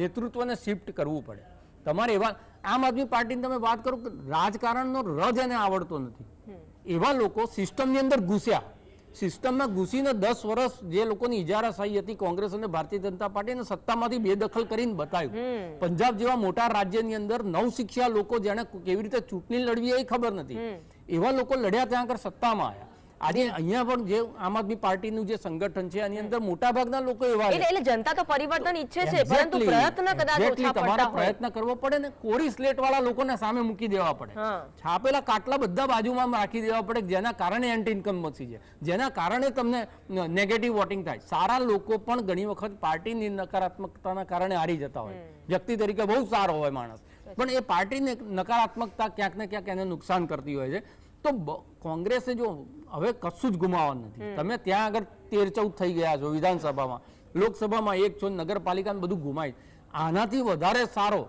નેતૃત્વને શિફ્ટ કરવું પડે. તમારે એવા આમ આદમી પાર્ટીની તમે વાત કરો કે રાજકારણનો રજ એને આવડતો નથી, એવા લોકો સિસ્ટમની અંદર ઘૂસ્યા. સિસ્ટમમાં ઘૂસીને 10 વર્ષ જે લોકોની ઇજારાશાહી હતી કોંગ્રેસ અને ભારતીય જનતા પાર્ટીને સત્તામાંથી બેદખલ કરીને બતાવ્યું. પંજાબ જેવા મોટા રાજ્યની અંદર નવશિક્ષા લોકો જેને કેવી રીતે ચૂંટણી લડવી એ ખબર નથી, એવા લોકો લડ્યા, ત્યાં આગળ સત્તામાં આવ્યા. આજે અહીંયા પણ જે આમ આદમી પાર્ટીનું જે સંગઠન છે એની અંદર મોટા ભાગના લોકો એવા છે. એટલે જનતા તો પરિવર્તન ઈચ્છે છે, પરંતુ પ્રયત્ન કદાચ ઓછા તમારે પડતા હોય. પ્રયત્ન કરવો પડે ને કોરી સ્લેટ વાળા લોકોને સામે મૂકી દેવા પડે. છાપેલા કાટલા બધા બાજુમાં રાખી દેવા પડે, જેના કારણે એન્ટી ઇન્કમ્બન્સી છે, જેના કારણે તમને નેગેટિવ વોટિંગ થાય. સારા લોકો પણ ઘણી વખત પાર્ટીની નકારાત્મકતાના કારણે હારી જતા હોય. વ્યક્તિ તરીકે બહુ સારો હોય માણસ, પણ એ પાર્ટીની નકારાત્મકતા ક્યાંક ને ક્યાંક એને નુકસાન કરતી હોય છે. તો કોંગ્રેસે જો હવે કશું જ ગુમાવવાનું નથી. તમે ત્યાં આગળ 13-14 થઈ ગયા છો વિધાનસભામાં, લોકસભામાં 1 છો, નગરપાલિકામાં બધું ગુમાય. આનાથી વધારે સારો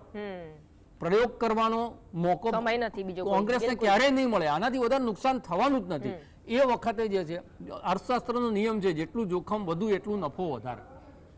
પ્રયોગ કરવાનો મોકો સમય નથી બીજો કોઈ. કોંગ્રેસને ક્યારેય નહીં મળે. આનાથી વધારે નુકસાન થવાનું જ નથી. એ વખતે જે છે અર્થશાસ્ત્રનો નિયમ છે, જેટલું જોખમ વધુ એટલું નફો વધારે.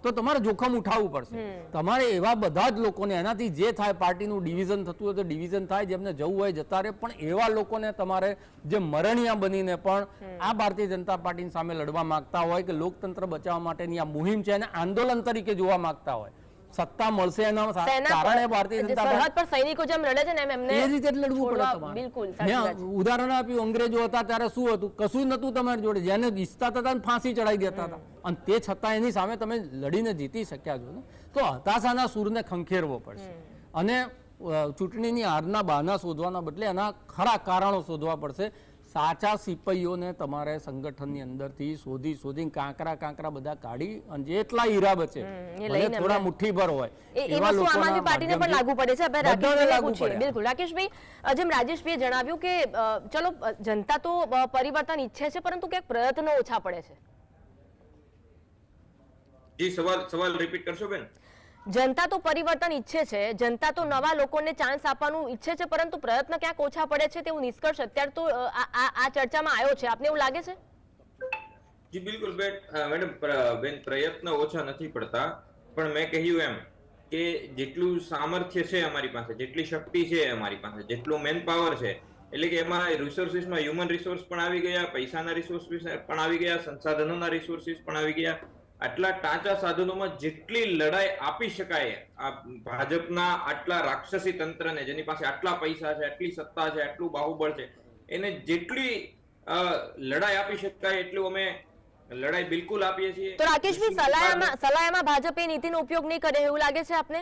તો તમારે જોખમ ઉઠાવવું પડશે. તમારે એવા બધા જ લોકોને, એનાથી જે થાય, પાર્ટીનું ડિવિઝન થતું હોય તો ડિવિઝન થાય, જેમને જવું હોય જતા રહે, પણ એવા લોકોને તમારે જે મરણિયા બનીને પણ આ ભારતીય જનતા પાર્ટીની સામે લડવા માંગતા હોય, કે લોકતંત્ર બચાવવા માટેની આ મુહિમ છે એને આંદોલન તરીકે જોવા માંગતા હોય, સત્તા મળશે એના કારણે ભારતીય જનતા સરહદ પર સૈનિકો જેમ લડે છે ને એમ એમને એ રીતે જ લડવું પડે છોડવા. તમારે. બિલકુલ સાચી વાત છે. મેં ઉદાહરણ આપ્યું, અંગ્રેજો હતા ત્યારે શું હતું? કશું નતું તમારી જોડે. જેને ઈચ્છતા હતા ફાંસી ચડાવી દેતા હતા, અને તે છતાં એની સામે તમે લડીને જીતી શક્યા છો ને. તો હતાશાના સૂરને ખંખેરવો પડશે અને ચૂંટણીની હારના બહાના શોધવાના બદલે એના ખરા કારણો શોધવા પડશે. સાચા સિપાહીઓને તમારે સંગઠનની અંદરથી શોધી કાંકરા બધા કાઢી, અને જેટલા હીરા બચે, ભલે થોડા મુઠ્ઠીભર હોય, એ વસ્તુ આમ આદમી પાર્ટીને પણ લાગુ પડે છે. આપણે રાકેશભાઈને પૂછીએ. બિલકુલ રાકેશભાઈ, જેમ રાજેશભાઈએ જણાવ્યું કે ચલો જનતા તો પરિવર્તન ઈચ્છે છે, પરંતુ ક્યાંક પ્રયત્નો ઓછા પડે છે. જી, સવાલ રિપીટ કરશો બેન? જનતા તો પરિવર્તન ઈચ્છે છે, જનતા તો નવા લોકોને ચાન્સ આપવાનું ઈચ્છે છે, પરંતુ પ્રયત્ન ક્યાંક ઓછા પડે છે તેવું નિષ્કર્ષ અત્યારે તો આ ચર્ચામાં આવ્યો છે. આપને એવું લાગે છે? જી બિલકુલ મેડમ, બેન પ્રયત્ન ઓછા નથી પડતા, પણ મેં કહ્યું એમ કે જેટલું સામર્થ્ય છે અમારી પાસે, જેટલી શક્તિ છે અમારી પાસે, જેટલું મેન પાવર છે, એટલે કે એમાં રિસોર્સિસમાં હ્યુમન રિસોર્સ પણ આવી ગયા, પૈસાના રિસોર્સિસ પણ આવી ગયા, સંસાધનોના રિસોર્સિસ પણ આવી ગયા. આટલા ટાંચા સાધનોમાં જેટલી લડાઈ આપી શકાય આ ભાજપના આટલા રાક્ષસી તંત્રને, જેની પાસે આટલા પૈસા છે, આટલી સત્તા છે, આટલું બાહુબળ છે, એને જેટલી લડાઈ આપી શકાય એટલું અમે લડાઈ બિલકુલ આપીએ છીએ. તો રાકેશભાઈ, સલાયામાં ભાજપે નીતિનો ઉપયોગ નહીં કરે એવું લાગે છે આપને?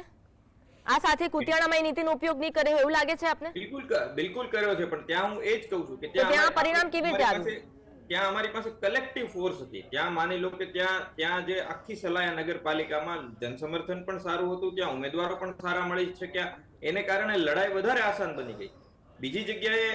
આ સાથે કુતિયાણામાં નીતિનો ઉપયોગ નહીં કરે એવું લાગે છે આપને? બિલકુલ કર્યો છે, પણ ત્યાં હું એ જ કહું છું કે ત્યાં પરિણામ કેવી રીતે આવ્યું? ત્યાં અમારી પાસે કલેક્ટિવ ફોર્સ હતી. ત્યાં માની લો કે ત્યાં જે આખી સલાયા નગરપાલિકામાં જનસમર્થન પણ સારું હતું, ત્યાં ઉમેદવારો પણ સારા મળી શક્યા, એને કારણે લડાઈ વધારે આસાન બની ગઈ. બીજી જગ્યાએ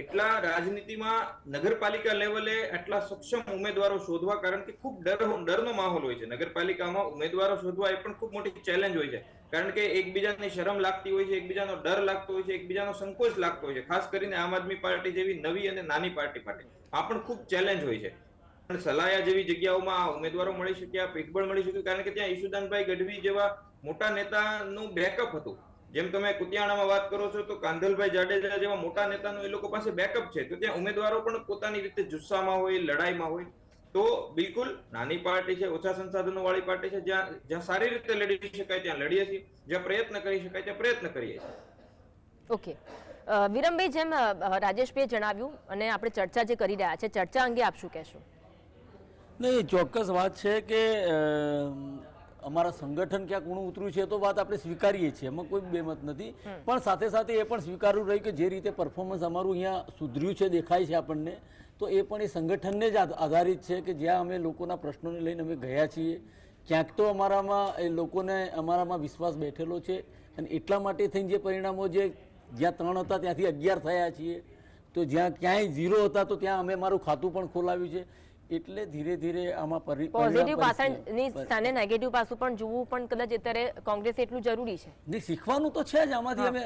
એટલા રાજનીતિમાં નગરપાલિકા લેવલે આટલા સક્ષમ ઉમેદવારો શોધવા, કારણ કે ખૂબ ડરનો માહોલ હોય છે નગરપાલિકામાં. ઉમેદવારો શોધવા એ પણ ખૂબ મોટી ચેલેન્જ હોય છે, કારણ કે એકબીજાની શરમ લાગતી હોય છે, એકબીજાનો ડર લાગતો હોય છે, એકબીજાનો સંકોચ લાગતો હોય છે. ખાસ કરીને આમ આદમી પાર્ટી જેવી નવી અને નાની પાર્ટી માટે આ પણ ખૂબ ચેલેન્જ હોય છે. પણ સલાયા જેવી જગ્યાઓમાં ઉમેદવારો મળી શક્યા, પીઠબળ મળી શક્યું, કારણ કે ત્યાં ઈશુદાનભાઈ ગઢવી જેવા મોટા નેતાનું બેકઅપ હતું, જેમ તમે કુતિયાણામાં વાત કરો છો તો કાંધલભાઈ જાડેજા જેવા મોટા નેતાનું એ લોકો પાસે બેકઅપ છે, તો ત્યાં ઉમેદવારો પણ પોતાની રીતે જુસ્સામાં હોય, લડાઈમાં હોય. તો બિલકુલ નાની પાર્ટી છે, ઓછા સંસાધનો વાળી પાર્ટી છે, જ્યાં સારી રીતે લડી શકાય ત્યાં લડીએ છીએ, જ્યાં પ્રયત્ન કરી શકાય ત્યાં પ્રયત્ન કરીએ છીએ. ઓકે, વિરમભાઈ, જેમ રાજેશભાઈએ જણાવ્યું અને આપણે ચર્ચા જે કરી રહ્યા છે, ચર્ચા અંગે આપ શું કહેશો? નહીં, ચોક્કસ વાત છે કે અમારા સંગઠન ક્યાંક ઊણું ઉતર્યું છે તો વાત આપણે સ્વીકારીએ છીએ, એમાં કોઈ બેમત નથી. પણ સાથે સાથે એ પણ સ્વીકારવું રહ્યું કે જે રીતે પરફોર્મન્સ અમારું અહીંયા સુધર્યું છે, દેખાય છે આપણને, તો એ પણ એ સંગઠનને જ આધારિત છે કે જ્યાં અમે લોકોના પ્રશ્નોને લઈને અમે ગયા છીએ, ક્યાંક તો અમારામાં એ લોકોને અમારામાં વિશ્વાસ બેઠેલો છે અને એટલા માટે થઈને જે પરિણામો જે જ્યાં 3 હતા ત્યાંથી 11 થયા છીએ, તો જ્યાં ક્યાંય 0 હતા તો ત્યાં અમે અમારું ખાતું પણ ખોલાવ્યું છે. એટલે ધીરે ધીરે આમાં પોઝિટિવ પાસાની સ્થાને નેગેટિવ પાસું પણ જોવું પણ કદાચ અત્યારે કોંગ્રેસ એટલું જરૂરી છે. નહીં, શીખવાનું તો છે જ આમાંથી. અમે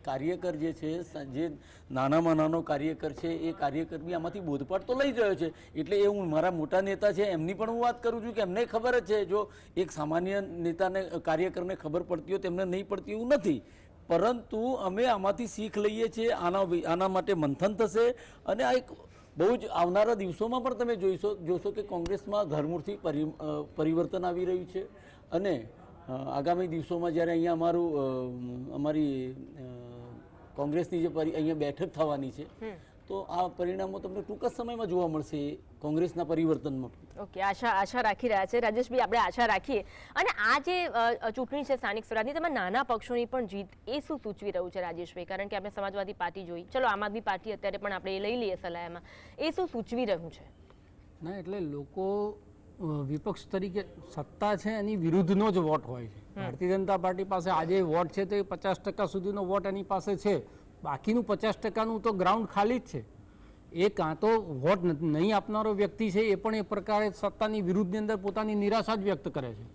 કાર્યકર જે છે, જે નાનામાં નાનો કાર્યકર છે, એ કાર્યકર બી આમાંથી બોધપાઠ તો લઈ રહ્યો છે. એટલે એ હું મારા મોટા નેતા છે એમની પણ હું વાત કરું છું કે એમને ખબર જ છે, જો એક સામાન્ય નેતાને કાર્યકરને ખબર પડતી હોય તેમને નહીં પડતી એવું નથી. પરંતુ અમે આમાંથી શીખ લઈએ છીએ, આના માટે મંથન થશે અને આ એક બહુ જ આવનારા દિવસોમાં પણ તમે જોશો કે કોંગ્રેસમાં ધરમૂળથી પરિવર્તન આવી રહ્યું છે અને આગામી દિવસોમાં જ્યારે અહીંયા અમારી કોંગ્રેસની જે અહીંયા બેઠક થવાની છે, તો આ પરિણામો તમને ટૂંક જ સમયમાં જોવા મળશે કોંગ્રેસના પરિવર્તનમાં. ઓકે, આશા રાખી રહ્યા છે રાજેશભાઈ, આપણે આશા રાખીએ. અને આ જે ચૂંટણી છે સ્થાનિક સ્વરાજની, તેમાં નાના પક્ષોની પણ જીત, એ શું સૂચવી રહ્યું છે રાજેશભાઈ? કારણ કે આપણે સમાજવાદી પાર્ટી જોઈ, ચલો આમ આદમી પાર્ટી અત્યારે પણ આપણે એ લઈ લઈએ સલાહમાં, એ શું સૂચવી રહ્યું છે? ના, એટલે લોકો વિપક્ષ તરીકે સત્તા છે એની વિરુદ્ધનો જ વોટ હોય છે. ભારતીય જનતા પાર્ટી પાસે આજે વોટ છે તો એ 50% સુધીનો વોટ એની પાસે છે, બાકીનું 50%નું તો ગ્રાઉન્ડ ખાલી જ છે. એ કાં તો વોટ નહીં આપનારો વ્યક્તિ છે એ પણ એ પ્રકારે સત્તાની વિરુદ્ધની અંદર પોતાની નિરાશા જ વ્યક્ત કરે છે.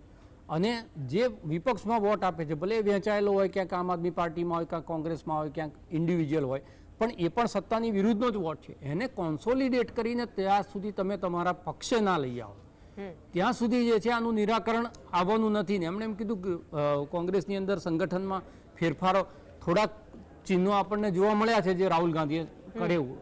અને જે વિપક્ષમાં વોટ આપે છે, ભલે એ વહેંચાયેલો હોય, ક્યાંક આમ આદમી પાર્ટીમાં હોય, ક્યાંક કોંગ્રેસમાં હોય, ક્યાંક ઇન્ડિવિજ્યુઅલ હોય, પણ એ પણ સત્તાની વિરુદ્ધનો જ વોટ છે. એને કોન્સોલિડેટ કરીને ત્યાં સુધી તમે તમારા પક્ષે ના લઈ આવો ત્યાં સુધી જે છે આનું નિરાકરણ આવવાનું નથી. ને એમણે એમ કીધું કે કોંગ્રેસની અંદર સંગઠનમાં ફેરફારો, થોડાક ચિહ્નો આપણને જોવા મળ્યા છે જે રાહુલ ગાંધીએ કર્યું.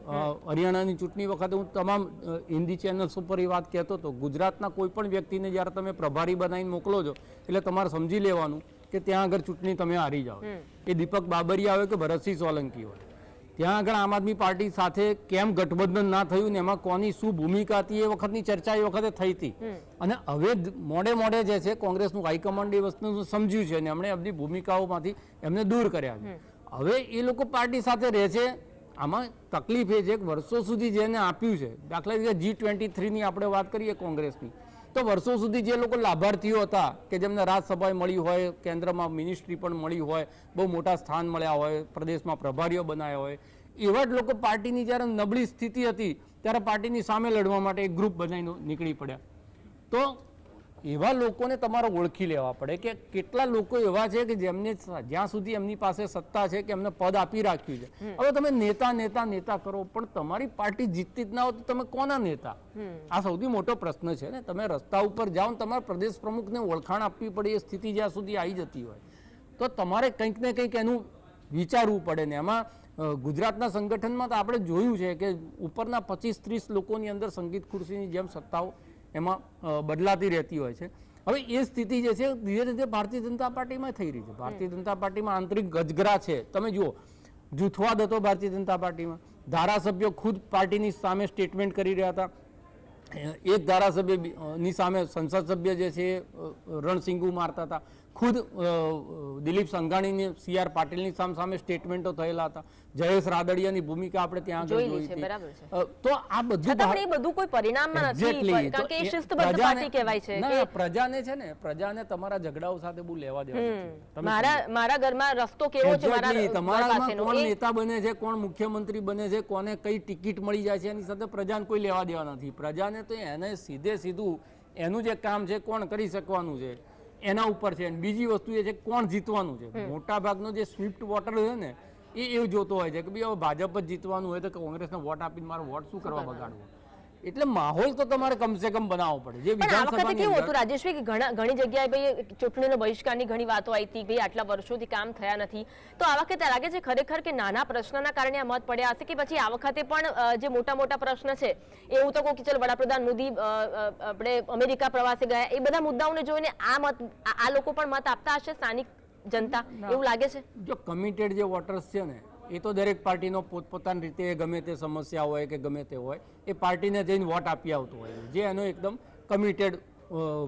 હરિયાણાની ચૂંટણી વખતે હું તમામ હિન્દી ચેનલ્સ ઉપર એ વાત કહેતો હતો, ગુજરાતના કોઈ પણ વ્યક્તિને જ્યારે તમે પ્રભારી બનાવીને મોકલો છો એટલે તમારે સમજી લેવાનું કે ત્યાં આગળ ચૂંટણી તમે હારી જાઓ. એ દીપક બાબરિયા હોય કે ભરતસિંહ સોલંકી હોય, ત્યાં આગળ આમ આદમી પાર્ટી સાથે કેમ ગઠબંધન ના થયું ને એમાં કોની શું ભૂમિકા હતી એ વખતની ચર્ચા એ વખતે થઈ હતી. અને હવે મોડે જે છે કોંગ્રેસનું હાઈકમાન્ડ એ વસ્તુ સમજ્યું છે અને એમણે એમની ભૂમિકાઓમાંથી એમને દૂર કર્યા છે. હવે એ લોકો પાર્ટી સાથે રહે છે. આમાં તકલીફ એ છે કે વર્ષો સુધી જેને આપ્યું છે, દાખલા તરીકે G23ની આપણે વાત કરીએ કોંગ્રેસની, તો વર્ષો સુધી જે લોકો લાભાર્થીઓ હતા કે જેમને રાજ્યસભાએ મળી હોય, કેન્દ્રમાં મિનિસ્ટ્રી પણ મળી હોય, બહુ મોટા સ્થાન મળ્યા હોય, પ્રદેશમાં પ્રભારીઓ બનાવ્યા હોય, એવા જ લોકો પાર્ટીની જ્યારે નબળી સ્થિતિ હતી ત્યારે પાર્ટીની સામે લડવા માટે એક ગ્રુપ બનાવીને નીકળી પડ્યા. તો એવા લોકોને તમારે ઓળખી લેવા પડે કે કેટલા લોકો એવા છે કે જેમને જ્યાં સુધી એમની પાસે સત્તા છે કે એમને પદ આપી રાખ્યું છે. હવે તમે નેતા કરો પણ તમારી પાર્ટી જીતતી જ ના હોય તો તમે કોના નેતા? આ સૌથી મોટો પ્રશ્ન છે ને. તમે રસ્તા ઉપર જાઓ ને તમારા પ્રદેશ પ્રમુખને ઓળખાણ આપવી પડે, એ સ્થિતિ જ્યાં સુધી આવી જતી હોય તો તમારે કંઈક ને કંઈક એનું વિચારવું પડે. ને એમાં ગુજરાતના સંગઠનમાં તો આપણે જોયું છે કે ઉપરના 25-30 લોકોની અંદર સંગીત ખુરશીની જેમ સત્તાઓ એમાં બદલાતી રહેતી હોય છે. હવે એ સ્થિતિ જે છે ધીરે ધીરે ભારતીય જનતા પાર્ટીમાં થઈ રહી છે. ભારતીય જનતા પાર્ટીમાં આંતરિક ગજગરા છે. તમે જુઓ, જૂથવાદ હતો ભારતીય જનતા પાર્ટીમાં, ધારાસભ્યો ખુદ પાર્ટીની સામે સ્ટેટમેન્ટ કરી રહ્યા હતા. એક ધારાસભ્યની સામે સંસદ સભ્ય જે છે રણસિંગુ મારતા હતા, ખુદ દિલીપ સંઘાણીની CR પાટીલની સામે સ્ટેટમેન્ટો થયેલા હતા. જયેશ રાદડિયાની ભૂમિકા આપણે ત્યાં આગળ જોઈ હતી. તો આ બધું કોઈ પરિણામમાં નથી, કારણ કે એ શિસ્તબદ્ધ પાર્ટી કહેવાય છે. ના, પ્રજાને છે ને, પ્રજાને તમારા ઝઘડાઓ સાથે બહુ લેવા દેવા. મારા ઘરમાં રસ્તો કેવો છે, તમારામાં કોણ નેતા બને છે, કોણ મુખ્યમંત્રી બને છે, કોને કઈ ટિકિટ મળી જાય છે, એની સાથે પ્રજાને કોઈ લેવા દેવા નથી. પ્રજાને તો એને સીધું એનું જે કામ છે કોણ કરી શકવાનું છે એના ઉપર છે. બીજી વસ્તુ એ છે કોણ જીતવાનું છે. મોટા ભાગનો જે સ્વિફ્ટ વોટર છે ને એ એવું જોતો હોય છે કે ભાઈ હવે ભાજપ જ જીતવાનું હોય તો કોંગ્રેસને વોટ આપીને મારો વોટ શું કરવા બગાડવો. એટલે માહોલ તો તમારે કમસે કમ બનાવવો પડે. જે પણ આ વખતે વિધાનસભાની કેવું અંદર હતું રાજેશભાઈ કે ઘણી જગ્યાએ ભાઈ ચૂંટણીનો બહિષ્કારની ઘણી વાતો આવી હતી, ભાઈ આટલા વર્ષોથી કામ થયા નથી, તો આ વખતે લાગે છે ખરેખર કે નાના પ્રશ્નના કારણે આ મત પડ્યા હશે, કે પછી આ વખતે પણ જે મોટા મોટા પ્રશ્ન છે એવું તો કહું કે ચલો વડાપ્રધાન મોદી આપણે અમેરિકા પ્રવાસે ગયા, એ બધા મુદ્દાઓને જોઈને આ લોકો પણ મત આપતા હશે સ્થાનિક જનતા, એવું લાગે છે? જો કમિટેડ જે વોટર્સ છે ને એ તો દરેક પાર્ટીનો પોતપોતાની રીતે ગમે તે સમસ્યા હોય કે ગમે તે હોય એ પાર્ટીને જઈને વોટ આપી આવતો હોય છે. જે એનો એકદમ કમિટેડ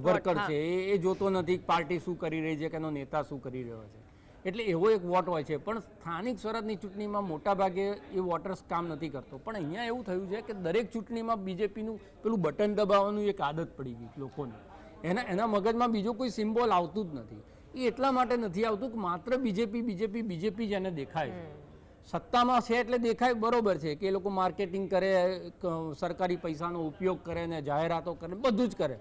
વર્કર છે એ જોતો નથી પાર્ટી શું કરી રહી છે કે એનો નેતા શું કરી રહ્યો છે, એટલે એવો એક વોટ હોય છે. પણ સ્થાનિક સ્વરાજની ચૂંટણીમાં મોટા ભાગે એ વોટર્સ કામ નથી કરતો. પણ અહીંયા એવું થયું છે કે દરેક ચૂંટણીમાં બીજેપીનું પેલું બટન દબાવવાનું એક આદત પડી ગઈ લોકોને. એના મગજમાં બીજો કોઈ સિમ્બોલ આવતું જ નથી. એ એટલા માટે નથી આવતું કે માત્ર બીજેપી જેને દેખાય છે. સત્તામાં છે એટલે દેખાય, બરોબર છે કે એ લોકો માર્કેટિંગ કરે, સરકારી પૈસાનો ઉપયોગ કરે ને જાહેરાતો કરે, બધું જ કરે.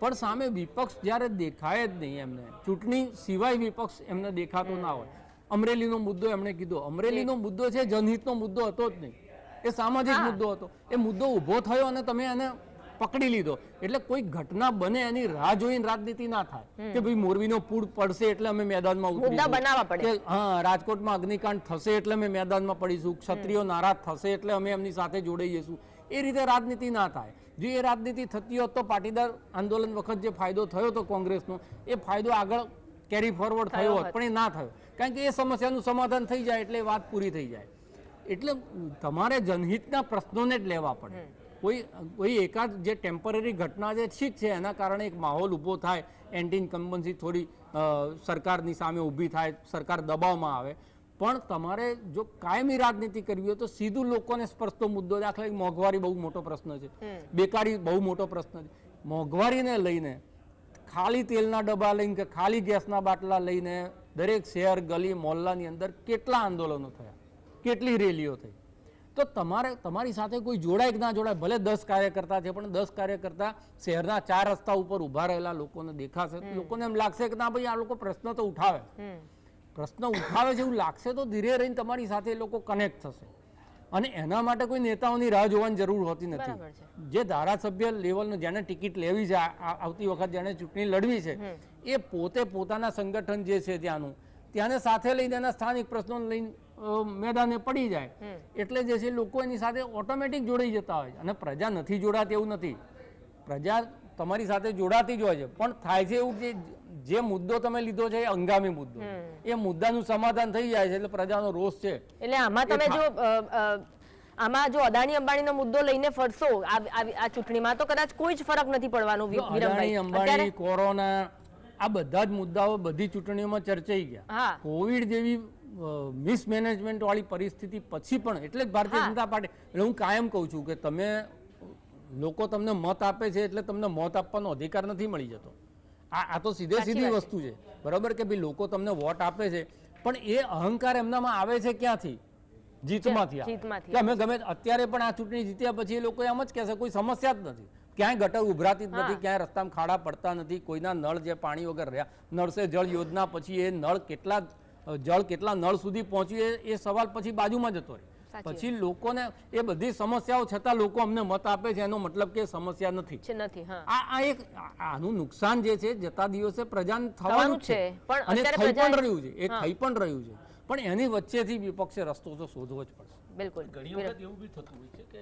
પણ સામે વિપક્ષ જ્યારે દેખાય જ નહીં, એમને ચૂંટણી સિવાય વિપક્ષ એમને દેખાતો ના હોય. અમરેલીનો મુદ્દો એમણે કીધો, અમરેલીનો મુદ્દો છે જનહિતનો મુદ્દો હતો જ નહીં, એ સામાજિક મુદ્દો હતો. એ મુદ્દો ઊભો થયો અને તમે એને પકડી લીધો. એટલે કોઈ ઘટના બને એની રાહ જોઈને રાજનીતિ ના થાય કે ભાઈ મોરબીનો પૂર પડશે એટલે અમે મેદાનમાં ઉતરીશું, હા રાજકોટમાં અગ્નિકાંડ થશે એટલે અમે મેદાનમાં પડીશું, ક્ષત્રિયો નારાજ થશે એટલે અમે એમની સાથે જોડાઈ જઈશું. એ રીતે રાજનીતિ ના થાય. જો એ રાજનીતિ થતી હોત તો પાટીદાર આંદોલન વખત જે ફાયદો થયો હતો કોંગ્રેસનો, એ ફાયદો આગળ કેરી ફોરવર્ડ થયો હોત, પણ એ ના થયો. કારણ કે એ સમસ્યાનું સમાધાન થઈ જાય એટલે વાત પૂરી થઈ જાય. એટલે તમારે જનહિતના પ્રશ્નોને જ લેવા પડે. કોઈ એકાદ જે ટેમ્પરરી ઘટના જે ઠીક છે એના કારણે એક માહોલ ઊભો થાય, એન્ટી ઇન્કમ્બન્સી થોડી સરકારની સામે ઊભી થાય, સરકાર દબાવમાં આવે. પણ તમારે જો કાયમી રાજનીતિ કરવી હોય તો સીધું લોકોને સ્પર્શતો મુદ્દો, દાખલા મોંઘવારી બહુ મોટો પ્રશ્ન છે, બેકારી બહુ મોટો પ્રશ્ન છે. મોંઘવારીને લઈને ખાલી તેલના ડબ્બા લઈને કે ખાલી ગેસના બાટલા લઈને દરેક શહેર ગલી મોહલ્લાની અંદર કેટલા આંદોલનો થયા, કેટલી રેલીઓ થઈ. તો તમારી સાથે કોઈ જોડાય કે ના જોડાય, ભલે 10 કાર્યકર્તા છે પણ 10 કાર્યકર્તા શહેરના 4 રસ્તા ઉપર ઊભા રહેલા લોકોને દેખાશે, લોકોને એમ લાગશે કે ના ભાઈ આ લોકો પ્રશ્ન તો ઉઠાવે છે એવું લાગશે, તો ધીરે રહીને તમારી સાથે એ લોકો કનેક્ટ થશે. અને એના માટે કોઈ નેતાઓની રાહ જોવાની જરૂર હોતી નથી. જે ધારાસભ્ય લેવલનો જેને ટિકિટ લેવી છે, આવતી વખત જેને ચૂંટણી લડવી છે, એ પોતે પોતાના સંગઠન જે છે ત્યાંને સાથે લઈને એના સ્થાનિક પ્રશ્નોને લઈને મેદાને પડી જાય એટલે જે છે લોકો એની સાથે ઓટોમેટિક જોડાઈ જતા હોય છે. અને પ્રજા નથી જોડાતી એવું નથી, પ્રજા તમારી સાથે જોડાતી જ હોય છે. પણ થાય છે એવું કે જે મુદ્દો તમે લીધો છે એ હંગામી મુદ્દો, એ મુદ્દાનું સમાધાન થઈ જાય છે એટલે પ્રજાનો રોષ છે. એટલે આમાં તમે જો અદાણી અંબાણીનો મુદ્દો લઈને ફરશો આ ચૂંટણીમાં તો કદાચ કોઈ જ ફરક નથી પડવાનો. અદાણી અંબાણી, કોરોના, આ બધા જ મુદ્દાઓ બધી ચૂંટણીઓમાં ચર્ચાઈ ગયા. કોવિડ જેવી મિસમેનેજમેન્ટ વાળી પરિસ્થિતિ પછી પણ, એટલે જ ભારતીય જનતા પાર્ટી, એટલે હું કાયમ કહું છું કે તમે લોકો તમને મત આપે છે એટલે તમને મત આપવાનો અધિકાર નથી મળી જતો. આ તો સીધી વસ્તુ છે, બરાબર કે ભાઈ લોકો તમને વોટ આપે છે પણ એ અહંકાર એમનામાં આવે છે ક્યાંથી? જીતમાંથી. અમે ગમે અત્યારે પણ આ ચૂંટણી જીત્યા પછી એ લોકો એમ જ કહેશે કોઈ સમસ્યા જ નથી, ક્યાંય ગટર ઉભરાતી જ નથી, ક્યાંય રસ્તામાં ખાડા પડતા નથી, કોઈના નળ જે પાણી વગર રહ્યા, નળ સે જળ યોજના પછી એ નળ કેટલા નળ સુધી પહોંચ્યું એ સવાલ પછી બાજુમાં જતો રહે. પછી લોકોને એ બધી સમસ્યાઓ છતાં લોકો અમને મત આપે છે એનો મતલબ કે સમસ્યા નથી. આ એક આનું નુકસાન જે છે જતા દિવસે પ્રજાને થવાનું છે અને થઈ પણ રહ્યું છે, એ થઈ પણ રહ્યું છે. પણ એની વચ્ચેથી વિપક્ષે રસ્તો તો શોધવો જ પડશે. બિલકુલ. ઘણી વખત એવું બી થતું હોય છે કે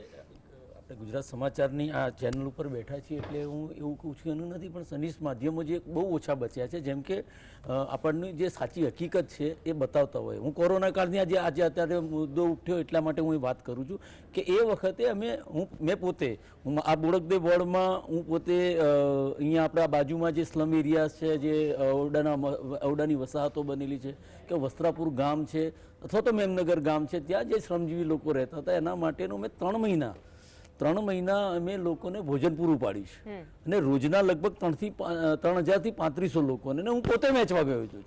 આપણે ગુજરાત સમાચારની આ ચેનલ ઉપર બેઠા છીએ એટલે હું એવું કહું છું એનું નથી, પણ સનિષ્ઠ માધ્યમો જે બહુ ઓછા બચ્યા છે, જેમ કે આપણની જે સાચી હકીકત છે એ બતાવતા હોય. હું કોરોના કાળની આજે અત્યારે મુદ્દો ઉઠ્યો એટલા માટે હું એ વાત કરું છું કે એ વખતે મેં પોતે આ બોડકદેવ વોર્ડમાં હું પોતે અહીંયા આપણા બાજુમાં જે સ્લમ એરિયાઝ છે, જે ઔડાની વસાહતો બનેલી છે, કે વસ્ત્રાપુર ગામ છે અથવા તો મેમનગર ગામ છે, ત્યાં જે શ્રમજીવી લોકો રહેતા હતા એના માટેનું મેં 3 મહિના અમે લોકોને ભોજન પૂરું પાડ્યું છે. અને રોજના લગભગ 3000 થી 3500 લોકોને, હું પોતે વેચવા ગયો છું.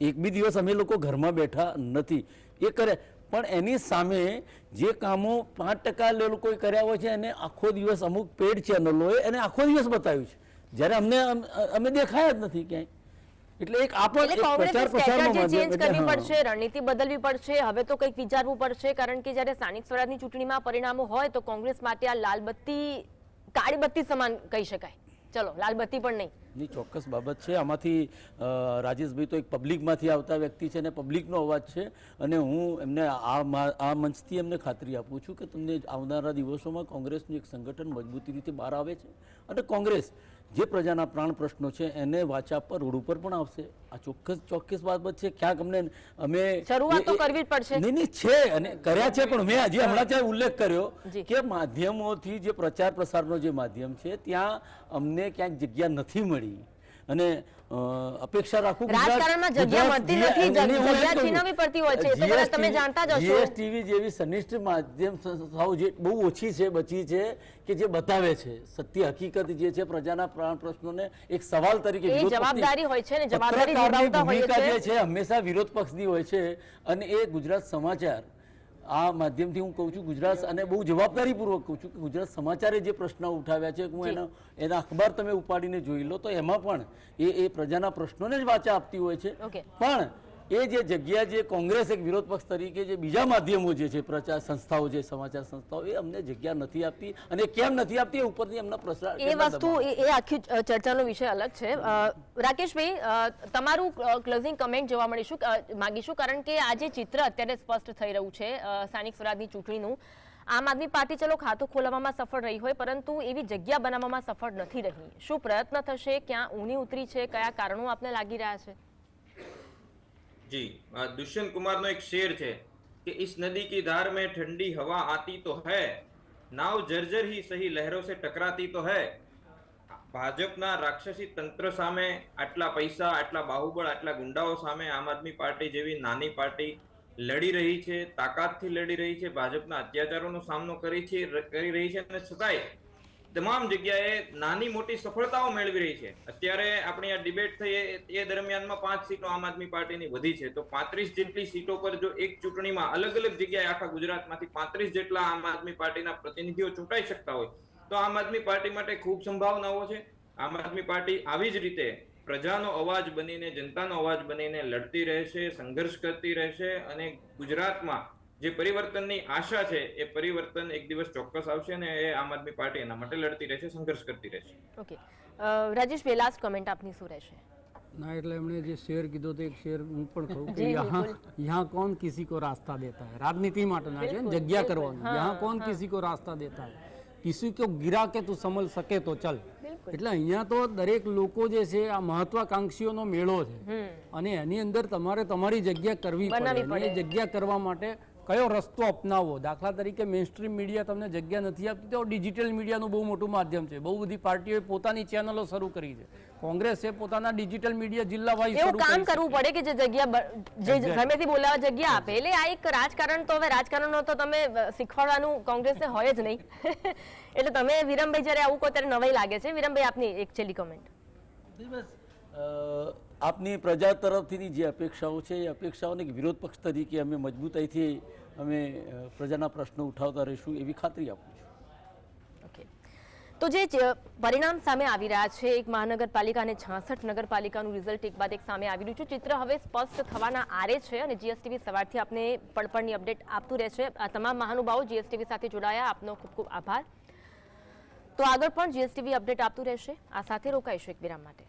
એક બી દિવસ અમે લોકો ઘરમાં બેઠા નથી એ કરે. પણ એની સામે જે કામો 5% લોકોએ કર્યા હોય છે એને આખો દિવસ અમુક પેડ ચેનલોએ એને આખો દિવસ બતાવ્યું છે, જ્યારે અમે દેખાયા જ નથી ક્યાંય. એટલે એક આ પણ એટલે એક કોંગ્રેસે પ્રચાર પ્રસારનો સ્ટ્રેટેજી માધ્યમ ચેન્જ એટલે કરવી હા. પડશે, રણનીતિ બદલવી પડશે, હવે તો કંઈક વિચારવું પડશે, કારણ કે જ્યારે સ્થાનિક સ્વરાજની ચૂંટણીમાં પરિણામો હોય તો કોંગ્રેસ માટે આ લાલ બત્તી કાળી બત્તી સમાન કહી શકાય. ચલો લાલ બત્તી પણ નહીં. ની ચોક્કસ બાબત છે. આમાંથી રાજેશભાઈ તો એક પબ્લિકમાંથી આવતા વ્યક્તિ છે અને પબ્લિકનો અવાજ છે, અને હું એમને આ મંચથી એમને ખાતરી આપું છું કે તમને આવનારા દિવસોમાં કોંગ્રેસનું એક સંગઠન મજબૂતી રીતે બહાર આવે છે, અને કોંગ્રેસ જે પ્રજાના પ્રાણ પ્રશ્નો છે એને વાચા પર રોડ ઉપર પણ આવશે. આ ચોક્કસ બાબત છે. ક્યાંક અમે શરૂઆત તો કરવી જ પડશે. નહીં છે અને કર્યા છે, પણ મેં હજી હમણાં ત્યાં ઉલ્લેખ કર્યો જી. કે માધ્યમોથી જે પ્રચાર પ્રસારનો જે માધ્યમ છે ત્યાં અમને ક્યાંક જગ્યા નથી મળી, અને અપેક્ષા રાખું રાજકારણમાં જગ્યા મળતી નથી, જગ્યા છીનવવી પડતી હોય છે. એ તો કદાચ તમે જાણતા જ હશો. જીએસટીવી જેવી સનિષ્ઠ માધ્યમ સંસ્થાઓ જે બહુ ઓછી છે, બચી છે, કે જે બતાવે છે સત્ય હકીકત જે છે પ્રજાના પ્રાણ પ્રશ્નોને એક સવાલ તરીકે એ વિરોધ પક્ષની જવાબદારી હોય છે ને, જવાબદારી પત્રકારની નિભાવતા હોઈએ ભૂમિકા છે. જે છે હંમેશા વિરોધ પક્ષની હોય છે, અને એ ગુજરાત સમાચાર આ માધ્યમથી હું કહું છું, ગુજરાત, અને બહુ જવાબદારીપૂર્વક કહું છું કે ગુજરાત સમાચારે જે પ્રશ્નો ઉઠાવ્યા છે, હું એના અખબાર તમે ઉપાડીને જોઈ લો તો એમાં પણ એ પ્રજાના પ્રશ્નોને જ વાચા આપતી હોય છે. ઓકે. પણ એ જે જગ્યા જે કોંગ્રેસ એક વિરોધ પક્ષ તરીકે જે બીજા માધ્યમો જે છે પ્રચાર સંસ્થાઓ જે સમાચાર સંસ્થાઓ એ અમને જગ્યા નથી આપતી, અને કેમ નથી આપતી એ ઉપરથી એમના પ્રસાર એ વસ્તુ એ આખી ચર્ચાનો વિષય અલગ છે. રાકેશભાઈ, તમારું ક્લોઝિંગ કમેન્ટ જોવા માંગીશું, કારણ કે આ જે ચિત્ર અત્યારે સ્પષ્ટ થઈ રહ્યું છે સ્થાનિક સ્વરાજની ચૂંટણીનું, આમ આદમી પાર્ટી ચલો ખાતું ખોલાવવામાં સફળ રહી હોય, પરંતુ એવી જગ્યા બનાવવામાં સફળ નથી રહી. શું પ્રયત્ન થશે? ક્યાં ઊની ઉતરી છે? કયા કારણો આપને લાગી રહ્યા છે? जी, दुष्यंत कुमार नो एक शेर है कि इस नदी की धार में ठंडी हवा आती तो है, नाव जर्जर ही सही लहरों से टकराती तो है. ભાજપના રાક્ષસી તંત્ર સામે, આટલા પૈસા, આટલા બાહુબળ, આટલા ગુંડાઓ સામે આમ આદમી પાર્ટી જેવી નાની પાર્ટી લડી રહી છે, તાકાતથી લડી રહી છે, ભાજપના અત્યાચારોનો સામનો કરી રહી છે, અને છતાંય તમામ જગ્યાએ નાની મોટી સફળતાઓ મેળવી રહી છે. અત્યારે આપણી આ ડિબેટ થઈ એ દરમિયાનમાં 5 સીટો આમ આદમી પાર્ટીની વધી છે, તો 35 જેટલી સીટો પર જો એક ચૂંટણીમાં અલગ અલગ જગ્યાએ આખા ગુજરાતમાંથી 35 જેટલા આમ આદમી પાર્ટીના પ્રતિનિધિઓ ચૂંટાઈ શકતા હોય તો આમ આદમી પાર્ટી માટે ખૂબ સંભાવનાઓ છે. આમ આદમી પાર્ટી આવી જ રીતે પ્રજાનો અવાજ બનીને, જનતાનો અવાજ બનીને લડતી રહેશે, સંઘર્ષ કરતી રહેશે, અને ગુજરાતમાં જે પરિવર્તનની આશા છે એ પરિવર્તન એક દિવસ ચોક્કસ આવશે, અને એ આમ આદમી પાર્ટી એના માટે લડતી રહેશે, સંઘર્ષ કરતી રહેશે. ઓકે, રાજેશભાઈ, લાસ્ટ કમેન્ટ આપની શું રહેશે? ના, એટલે એમણે જે શેર કીધો તો એક શેર હું પણ કહું કે જી, यहाँ कौन किसी को रास्ता देता है, રાજનીતિ માટેના છે, જગ્યા કરવાની. यहाँ कौन किसी को रास्ता देता है, किसी को गिरा के તું સંભળ શકે તો ચલ. એટલે અહીંયા તો દરેક લોકો જે છે આ મહત્વાકાંક્ષીઓનો મેળો છે, અને એની અંદર તમારે તમારી જગ્યા કરવી પડે, અને એ જગ્યા કરવા માટે કયો રસ્તો અપનાવવો. દાખલા તરીકે મેઇનસ્ટ્રીમ મીડિયા તમને જગ્યા નથી આપતી, તો ડિજિટલ મીડિયાનું બહુ મોટું માધ્યમ છે. બહુ બધી પાર્ટીઓએ પોતાની ચેનલો શરૂ કરી છે. કોંગ્રેસે પોતાના ડિજિટલ મીડિયા જિલ્લા વાઇઝ એવું કામ કરવું પડે કે જે જગ્યા જે સામેથી બોલાવા જગ્યા આપે. એટલે આ એક રાજકારણ, તો હવે રાજકારણનો તો તમે શીખવાડવાનું કોંગ્રેસને હોય જ નહીં. એટલે તમે વિરમભાઈ જ્યારે આવું કહો ત્યારે નવાઈ લાગે છે. વિરમભાઈ, આપની એક છેલ્લી કમેન્ટ. આપની પ્રજા તરફથી જે અપેક્ષાઓ છે એ અપેક્ષાઓને વિરોધ પક્ષ તરીકે અમે મજબૂતાઈથી અમે પ્રજાના પ્રશ્નો ઉઠાવતા રહીશું એવી ખાતરી આપું છું. ઓકે, તો જે પરિણામ સામે આવી રહ્યા છે, એક મહાનગરપાલિકા અને 66 નગરપાલિકાનું રિઝલ્ટ એક બાદ એક સામે આવી રહ્યું છે, ચિત્ર હવે સ્પષ્ટ થવાના આરે છે, અને જીએસટીવી સવારથી આપને પળપળની અપડેટ આપતું રહેશે. આ તમામ મહાનુભાવો જીએસટીવી સાથે જોડાયા, આપનો ખૂબ ખૂબ આભાર. તો આગળ પણ જીએસટીવી અપડેટ આપતું રહેશે. આ સાથે રોકાઈશું એક વિરામ માટે.